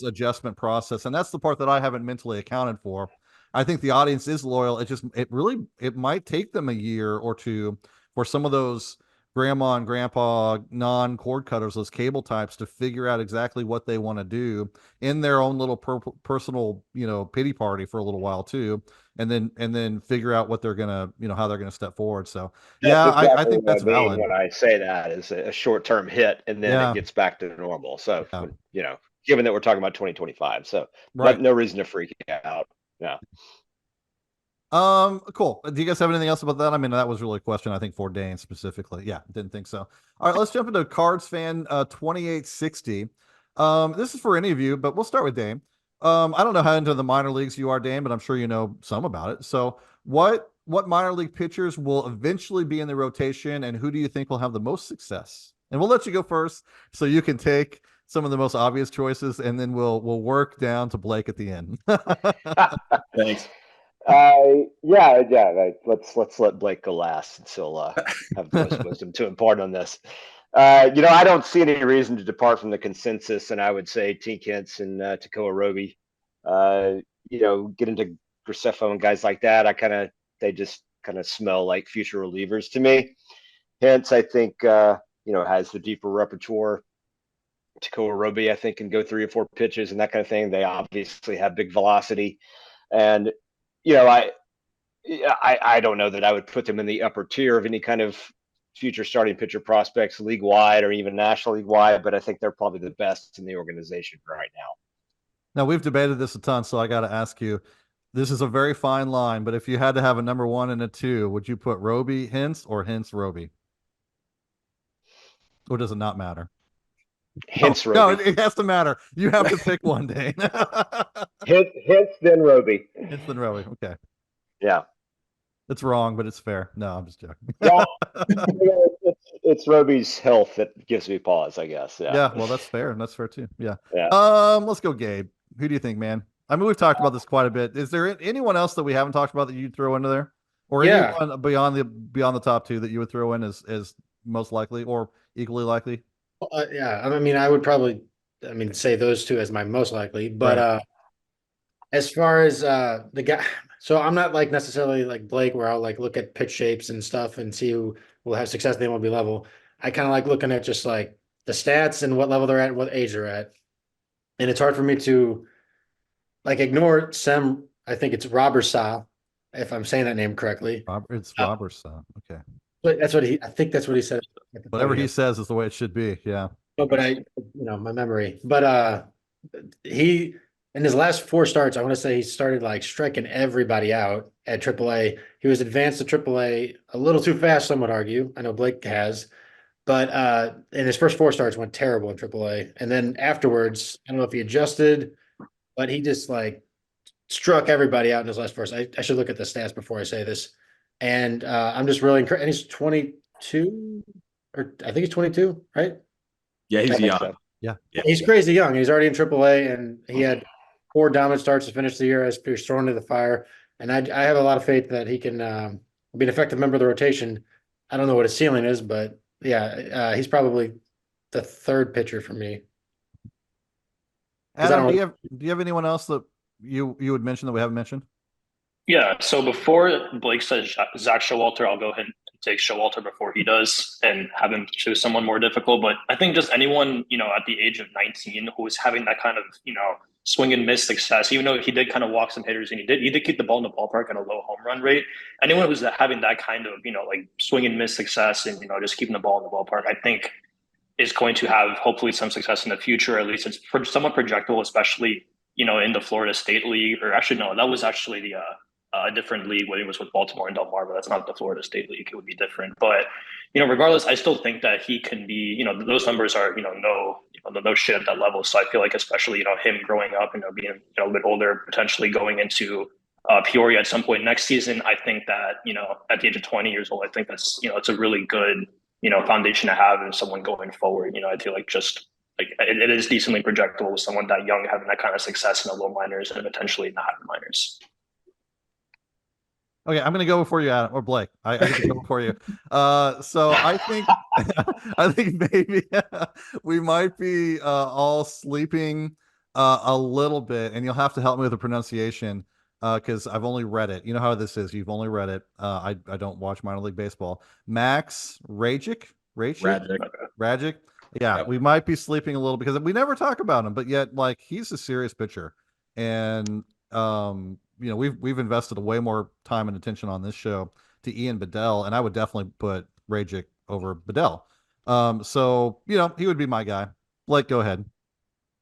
adjustment process. And that's the part that I haven't mentally accounted for. I think the audience is loyal. It might take them a year or two for some of those grandma and grandpa non-cord cutters, those cable types, to figure out exactly what they want to do in their own little personal, pity party for a little while too. And then figure out what they're going to, how they're going to step forward. So exactly I think that's valid. When I say that is a short-term hit and then it gets back to normal. So, given that we're talking about 2025, so no reason to freak out. Yeah. Cool. Do you guys have anything else about that? I mean, that was really a question, I think, for Dayn specifically. Yeah, didn't think so. All right, let's jump into Cards fan 2860. This is for any of you, but we'll start with Dayn. I don't know how into the minor leagues you are, Dayn, but I'm sure you know some about it. So what minor league pitchers will eventually be in the rotation, and who do you think will have the most success? And we'll let you go first so you can take some of the most obvious choices, and then we'll work down to Blake at the end. Thanks. Let's let Blake go last, and he'll have the most wisdom to impart on this. I don't see any reason to depart from the consensus, and I would say Tink Hintz and Tekoa Roby. Get into Graceffo and guys like that. They just kind of smell like future relievers to me. Hintz, I think, has the deeper repertoire. Tekoa Roby, I think, can go 3 or 4 pitches and that kind of thing. They obviously have big velocity, and I don't know that I would put them in the upper tier of any kind of future starting pitcher prospects league wide or even national league wide, but I think they're probably the best in the organization right now. Now, we've debated this a ton, so I got to ask you, this is a very fine line, but if you had to have a number 1 and a 2, would you put Roby Hintz or Hintz Roby? Or does it not matter? Hintz Roby. No, it has to matter. You have to pick one, Dayn. Hintz then Roby. Hintz then Roby. Okay. Yeah. It's wrong, but it's fair. No, I'm just joking. Yeah. It's Roby's health that gives me pause, I guess. Yeah. Well, that's fair. And that's fair too. Yeah. Yeah. Let's go, Gabe. Who do you think, man? I mean, we've talked about this quite a bit. Is there anyone else that we haven't talked about that you'd throw into there? Or anyone beyond the top 2 that you would throw in as most likely or equally likely? I mean, I would probably, say those 2 as my most likely, but as far as the guy, so I'm not like necessarily like Blake, where I'll like look at pitch shapes and stuff and see who will have success at the MLB level. I kind of like looking at just like the stats and what level they're at, what age they're at, and it's hard for me to like ignore Sem. I think it's Robertson, if I'm saying that name correctly. It's Robertson. Okay. But I think that's what he said. Whatever he says is the way it should be. Yeah. Oh, but my memory. But he, in his last 4 starts, I want to say he started like striking everybody out at AAA. He was advanced to AAA a little too fast, some would argue. I know Blake has, But in his first 4 starts went terrible in AAA. And then afterwards, I don't know if he adjusted, but he just like struck everybody out in his last 4. I should look at the stats before I say this. And I'm just really encouraged. And he's 22, or I think he's 22, right? Yeah, he's young. So. Yeah. He's crazy young. He's already in AAA, and he had 4 dominant starts to finish the year as he was thrown into the fire. And I have a lot of faith that he can be an effective member of the rotation. I don't know what his ceiling is, but yeah, he's probably the 3rd pitcher for me. Adam, do you have anyone else that you would mention that we haven't mentioned? Yeah. So before Blake says Zach Showalter, I'll go ahead and take Showalter before he does and have him choose someone more difficult. But I think just anyone, at the age of 19 who is having that kind of, swing and miss success, even though he did kind of walk some hitters and he did keep the ball in the ballpark at a low home run rate. Anyone who's having that kind of, like swing and miss success and, just keeping the ball in the ballpark, I think is going to have hopefully some success in the future. At least it's somewhat projectable, especially, in the Florida State League, or actually, no, that was actually the, a different league when it was with Baltimore and Del Mar, but that's not the Florida State League. It would be different. But, regardless, I still think that he can be, those numbers are, no shit at that level. So I feel like especially, him growing up, being, a bit older, potentially going into Peoria at some point next season, I think that, at the age of 20 years old, I think that's, it's a really good, foundation to have in someone going forward. I feel like just like it is decently projectable with someone that young having that kind of success in the low minors and potentially in the high minors. Okay, I'm going to go before you, Adam, or Blake. I get to go before you. So I think, I think maybe we might be all sleeping a little bit, and you'll have to help me with the pronunciation because I've only read it. You know how this is. You've only read it. I don't watch minor league baseball. Max Rajic. Yeah, yep. We might be sleeping a little because we never talk about him, but yet like he's a serious pitcher, and we've invested way more time and attention on this show to Ian Bedell, and I would definitely put Rajic over Bedell. So he would be my guy. Blake, go ahead.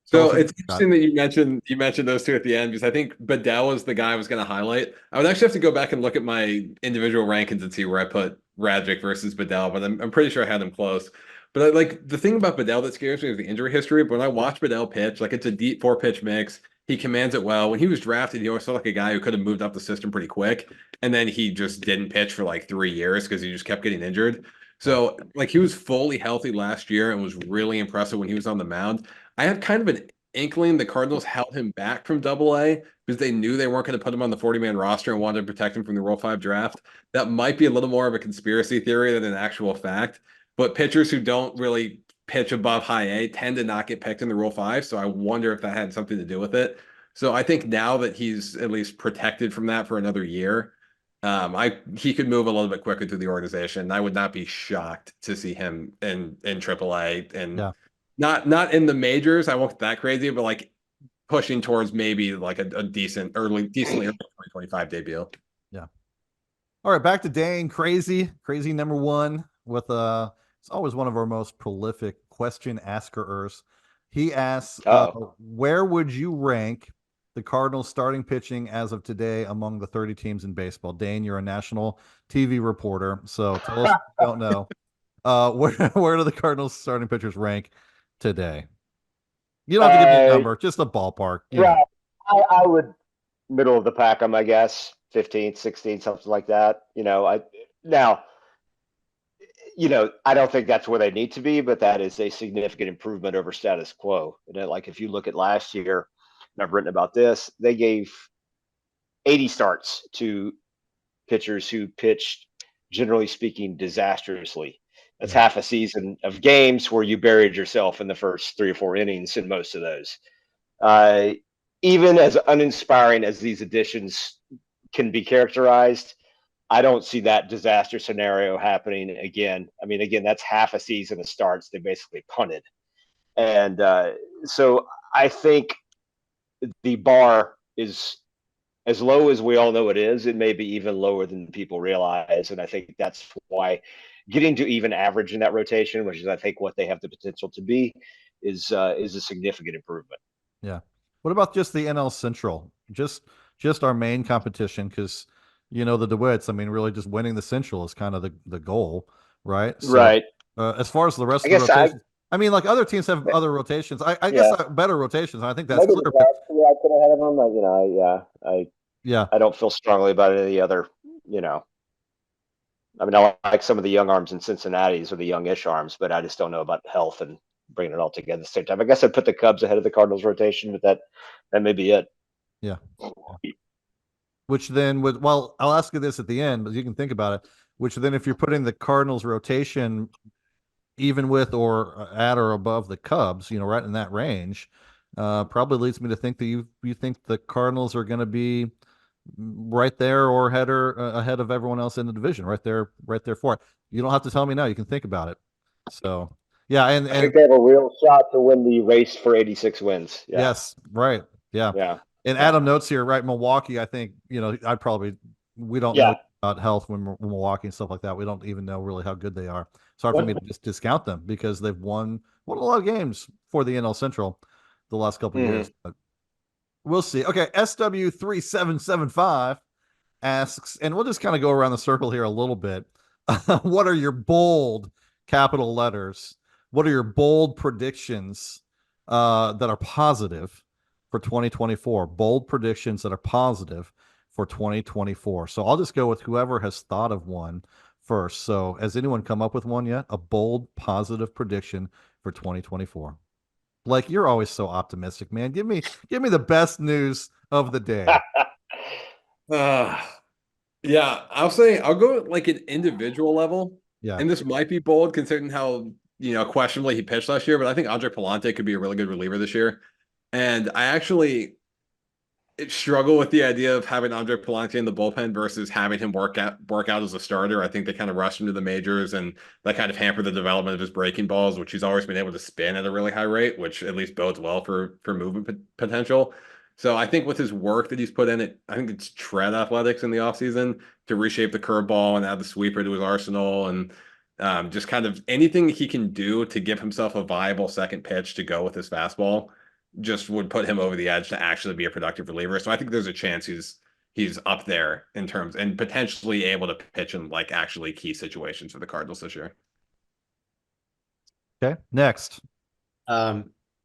So it's interesting that you mentioned those two at the end, because I think Bedell is the guy I was going to highlight. I would actually have to go back and look at my individual rankings and see where I put Rajic versus Bedell, but I'm pretty sure I had them close. But the thing about Bedell that scares me is the injury history. But when I watch Bedell pitch, like it's a deep 4-pitch mix. He commands it well. When he was drafted, he always felt like a guy who could have moved up the system pretty quick. And then he just didn't pitch for like 3 years because he just kept getting injured. So like he was fully healthy last year and was really impressive when he was on the mound. I had kind of an inkling the Cardinals held him back from AA because they knew they weren't going to put him on the 40-man roster and wanted to protect him from the Rule 5 draft. That might be a little more of a conspiracy theory than an actual fact. But pitchers who don't really pitch above high A tend to not get picked in the Rule 5. So I wonder if that had something to do with it. So I think now that he's at least protected from that for another year, he could move a little bit quicker through the organization. I would not be shocked to see him in AAA and not in the majors. I won't get that crazy, but like pushing towards maybe like a decently early 2025 debut. Yeah. All right, back to Dayn. Crazy number one with it's always one of our most prolific question askerers. He asks, where would you rank the Cardinals starting pitching as of today among the 30 teams in baseball? Dayn, you're a national TV reporter, so tell us if you don't know. Where do the Cardinals starting pitchers rank today? You don't have to give me a number, just a ballpark. Right. I would middle of the pack, I guess, 15th, 16th, something like that. I don't think that's where they need to be, but that is a significant improvement over status quo. And like if you look at last year, and I've written about this, they gave 80 starts to pitchers who pitched, generally speaking, disastrously. That's half a season of games where you buried yourself in the first 3 or 4 innings in most of those. Even as uninspiring as these additions can be characterized, I don't see that disaster scenario happening again. I mean, again, that's half a season of starts they basically punted. And so I think the bar is as low as we all know it is. It may be even lower than people realize. And I think that's why getting to even average in that rotation, which is, I think, what they have the potential to be, is a significant improvement. Yeah. What about just the NL Central? Just our main competition, because the DeWitts, I mean, really just winning the Central is kind of the goal, right? So, right. As far as the rest I of the guess rotation, I mean, like other teams have other rotations. I guess yeah, better rotations. I think that's maybe the clear. Cubs were I put ahead of them. Yeah, I don't feel strongly about any of the other, you know. I mean, I like some of the young arms in Cincinnati's or the youngish arms, but I just don't know about health and bringing it all together at the same time. I guess I'd put the Cubs ahead of the Cardinals rotation, but that may be it. yeah. Which then would, well, I'll ask you this at the end, but you can think about it. Which then, if you're putting the Cardinals rotation even with or at or above the Cubs, right in that range, probably leads me to think that you think the Cardinals are going to be right there or ahead of everyone else in the division, right there for it. You don't have to tell me now. You can think about it. So yeah, I think they have a real shot to win the race for 86 wins. Yeah. Yes, right. Yeah. Yeah. And Adam notes here, right? Milwaukee, I think, we don't know about health when Milwaukee and stuff like that. We don't even know really how good they are. It's hard for me to just discount them because they've won a lot of games for the NL Central the last couple of years. But we'll see. Okay, SW3775 asks, and we'll just kind of go around the circle here a little bit. What are your bold capital letters? What are your bold predictions that are positive for 2024? Bold predictions that are positive for 2024. So I'll just go with whoever has thought of one first. So has anyone come up with one yet? A bold positive prediction for 2024. Blake, you're always so optimistic, man. Give me the best news of the day. Yeah, I'll go at like an individual level. Yeah. And this might be bold considering how, questionably he pitched last year, but I think Andre Palante could be a really good reliever this year. And I actually struggle with the idea of having Andre Palante in the bullpen versus having him work out as a starter. I think they kind of rushed him to the majors, and that kind of hampered the development of his breaking balls, which he's always been able to spin at a really high rate, which at least bodes well for movement potential. So I think with his work that he's put in it, I think it's tread athletics in the offseason to reshape the curveball and add the sweeper to his arsenal, and just kind of anything he can do to give himself a viable second pitch to go with his fastball just would put him over the edge to actually be a productive reliever. So I think there's a chance he's up there in terms and potentially able to pitch in like actually key situations for the Cardinals this year. Okay, next.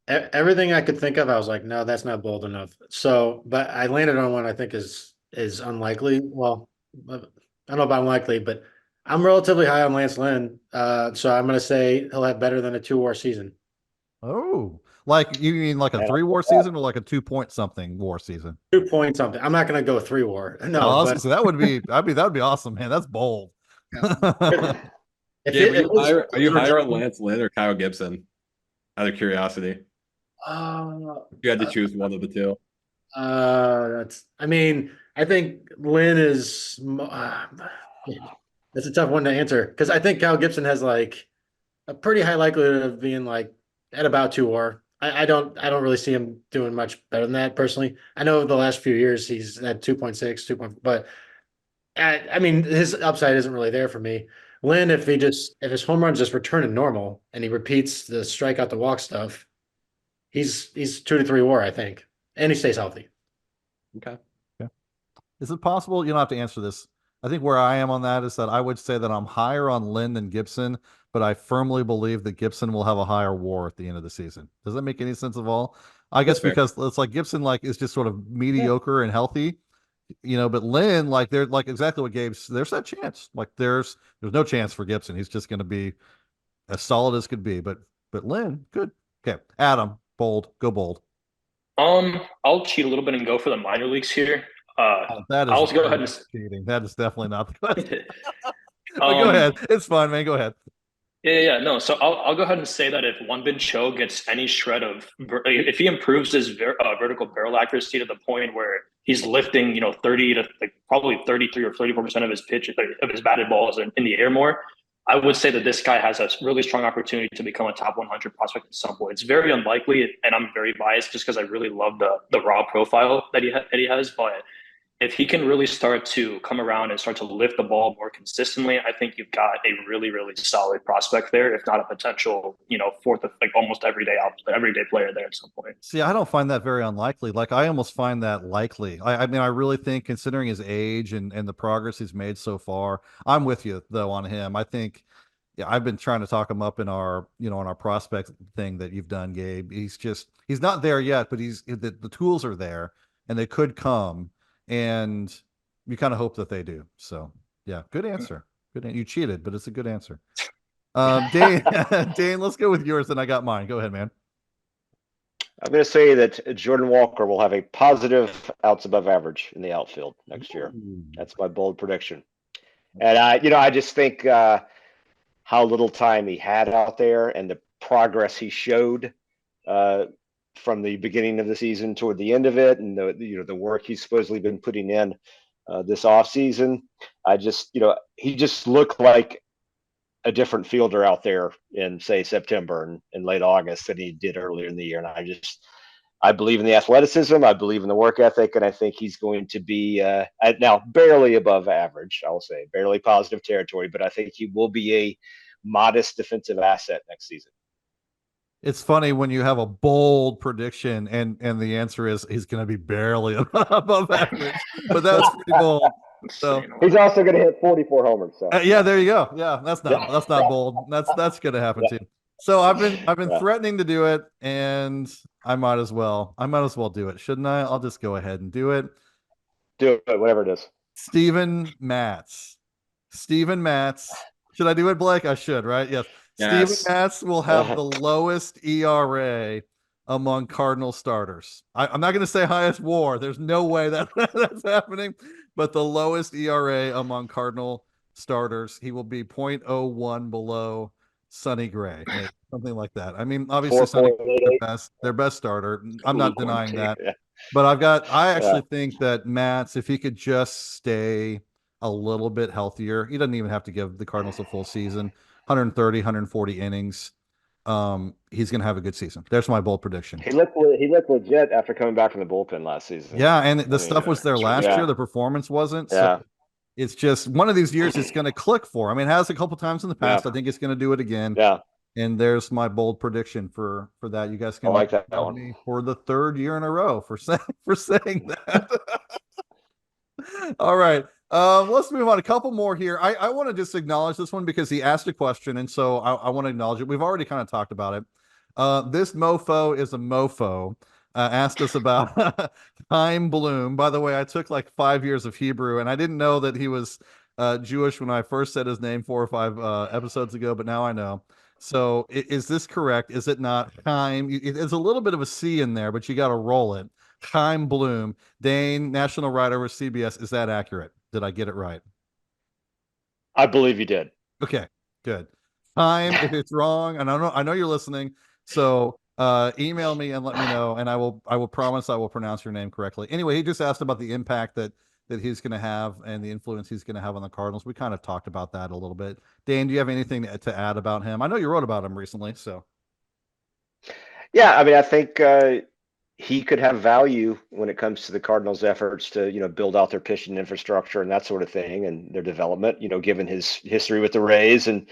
Everything I could think of, I was like, no, that's not bold enough. So, but I landed on one I think is unlikely. Well, I don't know about unlikely, but I'm relatively high on Lance Lynn. So I'm going to say he'll have better than a 2-WAR season. Oh, like you mean like a 3-WAR season or like a 2-point something WAR season? 2-point something. I'm not going to go 3-WAR. No, I was gonna say that would be awesome, man. That's bold. Are you higher on Lance Lynn or Kyle Gibson? Out of curiosity. You had to choose one of the two. I think Lynn is that's a tough one to answer because I think Kyle Gibson has like a pretty high likelihood of being like at about 2-WAR. I don't really see him doing much better than that personally. I know the last few years he's at 2.6, 2. But his upside isn't really there for me. Lynn, if his home runs just return to normal and he repeats the strikeout to walk stuff, he's 2 to 3 WAR, I think, and he stays healthy. Okay. Is it possible? You don't have to answer this. I think where I am on that is that I would say that I'm higher on Lynn than Gibson, but I firmly believe that Gibson will have a higher WAR at the end of the season. Does that make any sense at all? I guess because it's like Gibson is just sort of mediocre and healthy, but Lynn, they're like exactly what Gabe's. There's that chance. Like there's no chance for Gibson. He's just going to be as solid as could be. But Lynn, good. Okay, Adam, bold. Go bold. I'll cheat a little bit and go for the minor leagues here. I'll go ahead and cheating. That is definitely not the question. Go ahead. It's fine, man. Go ahead. Yeah. No, so I'll go ahead and say that if Won-Bin Cho gets any shred of, if he improves his vertical barrel accuracy to the point where he's lifting, 30 to probably 33 or 34% of his pitch, of his batted balls in the air more, I would say that this guy has a really strong opportunity to become a top 100 prospect at some point. It's very unlikely, and I'm very biased just because I really love the raw profile that he has, but if he can really start to come around and start to lift the ball more consistently, I think you've got a really, really solid prospect there, if not a potential, fourth of almost everyday player there at some point. See, I don't find that very unlikely. Like I almost find that likely. I really think considering his age and the progress he's made so far, I'm with you though on him. I think yeah, I've been trying to talk him up in our, in our prospect thing that you've done, Gabe. He's not there yet, but the tools are there and they could come, and you kind of hope that they do. So yeah, good answer. You cheated, but it's a good answer. Dayn, Dayn, let's go with yours. And I got mine. Go ahead, man. I'm going to say that Jordan Walker will have a positive outs above average in the outfield next year. That's my bold prediction. And I just think how little time he had out there and the progress he showed from the beginning of the season toward the end of it, and the work he's supposedly been putting in this off season. He just looked like a different fielder out there in, say, September and late August than he did earlier in the year. And I believe in the athleticism. I believe in the work ethic, and I think he's going to be now barely above average. I will say barely positive territory, but I think he will be a modest defensive asset next season. It's funny when you have a bold prediction and the answer is he's going to be barely above average, but that's pretty bold. So he's also going to hit 44 homers. So yeah, there you go. Yeah, that's not bold. That's going to happen too. So I've been threatening to do it, and I might as well do it, shouldn't I? I'll just go ahead and do it. Do it, whatever it is. Steven Matz. Should I do it, Blake? I should, right? Yes. Steven Matz will have the lowest ERA among Cardinal starters. I'm not going to say highest WAR. There's no way that's happening, but the lowest ERA among Cardinal starters. He will be 0.01 below Sonny Gray, something like that. I mean, obviously Sonny Gray's their best starter. I'm not denying that, but I actually think that Matz, if he could just stay a little bit healthier, he doesn't even have to give the Cardinals a full season. 130, 140 innings. He's going to have a good season. There's my bold prediction. He looked legit after coming back from the bullpen last season. Yeah, and the stuff was there last year. The performance wasn't. So it's just one of these years it's going to click for. I mean, it has a couple times in the past. I think it's going to do it again. Yeah. And there's my bold prediction for that. You guys can like that one me for the third year in a row for saying that. All right. Let's move on. A couple more here. I want to just acknowledge this one because he asked a question, and so I want to acknowledge it. We've already kind of talked about it. This mofo is a mofo. Asked us about Chaim Bloom. By the way, I took like 5 years of Hebrew, and I didn't know that he was Jewish when I first said his name 4 or 5 episodes ago, but now I know. So is this correct? Is it not Chaim? It's a little bit of a C in there, but you got to roll it. Chaim Bloom, Dayn, national writer with CBS. Is that accurate? Did I get it right? I believe you did. Okay, good. Chaim, if it's wrong, and I know you're listening, so email me and let me know, and I will promise I will pronounce your name correctly. Anyway, he just asked about the impact that he's going to have and the influence he's going to have on the Cardinals. We kind of talked about that a little bit. Dayn, do you have anything to add about him? I know you wrote about him recently, so. Yeah, I mean, I think he could have value when it comes to the Cardinals' efforts to, build out their pitching infrastructure and that sort of thing, and their development, given his history with the Rays and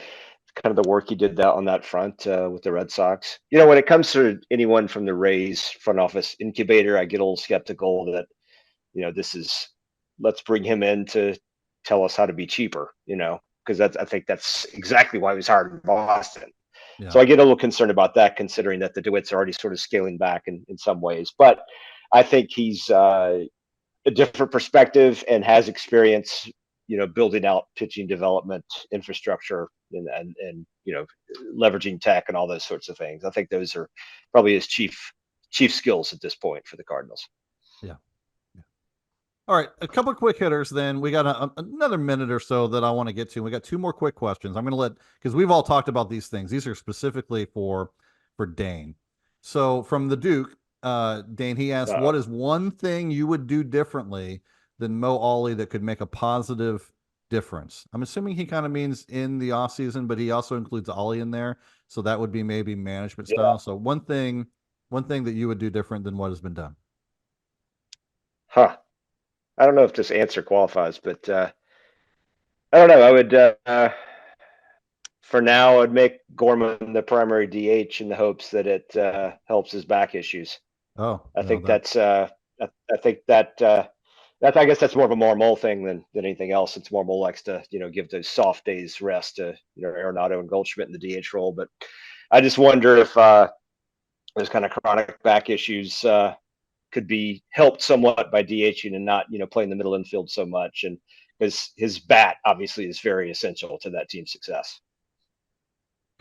kind of the work he did on that front with the Red Sox. When it comes to anyone from the Rays front office incubator, I get a little skeptical that, let's bring him in to tell us how to be cheaper, because I think that's exactly why he was hired in Boston. Yeah. So I get a little concerned about that, considering that the DeWitts are already sort of scaling back in some ways. But I think he's a different perspective and has experience, building out pitching development infrastructure and leveraging tech and all those sorts of things. I think those are probably his chief skills at this point for the Cardinals. Yeah. All right, a couple of quick hitters. Then we got another minute or so that I want to get to. We got 2 more quick questions. I'm going to because we've all talked about these things. These are specifically for Dayn. So from the Duke, Dayn, he asked, what is one thing you would do differently than Mo Ollie that could make a positive difference? I'm assuming he kind of means in the off season, but he also includes Ollie in there. So that would be maybe management style. So one thing that you would do different than what has been done. I don't know if this answer qualifies, but I don't know. I would, for now, I'd make Gorman the primary DH in the hopes that it helps his back issues. Oh, I think that I guess that's more of a Marmol thing than anything else. It's Marmol likes to, give those soft days rest to, Arenado and Goldschmidt in the DH role. But I just wonder if those kind of chronic back issues could be helped somewhat by DHing and not, playing the middle infield so much. And because his bat obviously is very essential to that team's success.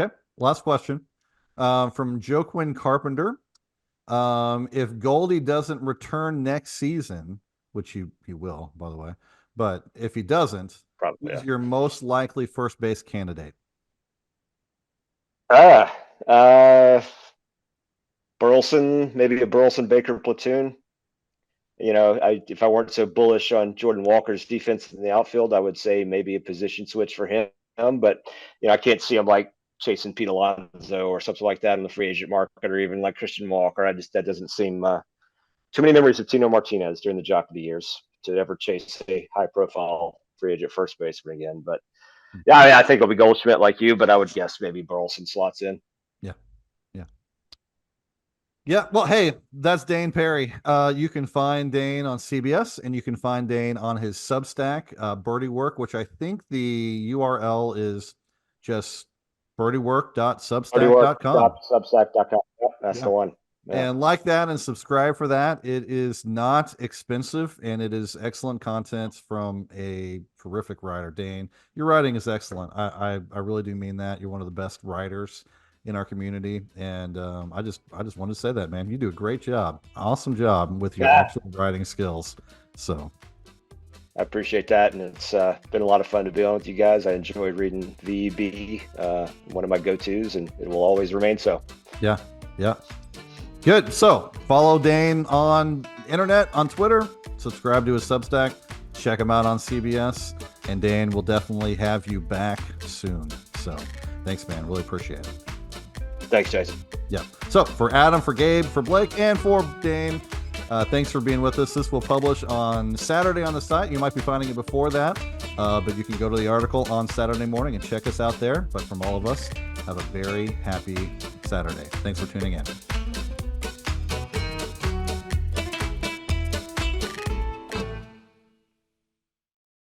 Okay. Last question from Joaquin Carpenter. If Goldie doesn't return next season, which he will, by the way, but if he doesn't, Probably, who's your most likely first base candidate? Burleson, maybe a Burleson Baker platoon. If I weren't so bullish on Jordan Walker's defense in the outfield, I would say maybe a position switch for him. But I can't see him like chasing Pete Alonso or something like that in the free agent market, or even like Christian Walker. That doesn't seem too many memories of Tino Martinez during the Jockey years to ever chase a high profile free agent first baseman again. But yeah, I think it'll be Goldschmidt like you, but I would guess maybe Burleson slots in. Yeah, well, hey, that's Dayn Perry. You can find Dayn on CBS, and you can find Dayn on his Substack, Birdy Work, which I think the URL is just birdywork.substack.com. Substack.com. Yep, that's the one. Yeah. And like that and subscribe for that. It is not expensive, and it is excellent content from a terrific writer. Dayn, your writing is excellent. I really do mean that. You're one of the best writers in our community, and I just wanted to say that, man. You do a great job, awesome job with your actual writing skills. So I appreciate that, and it's been a lot of fun to be on with you guys. I enjoy reading VB, one of my go-tos, and it will always remain so. Yeah, good. So follow Dayn on internet, on Twitter, subscribe to his Substack, check him out on CBS, and Dayn will definitely have you back soon. So thanks, man, really appreciate it. Thanks, Jason. Yeah. So for Adam, for Gabe, for Blake, and for Dayn, thanks for being with us. This will publish on Saturday on the site. You might be finding it before that, but you can go to the article on Saturday morning and check us out there. But from all of us, have a very happy Saturday. Thanks for tuning in.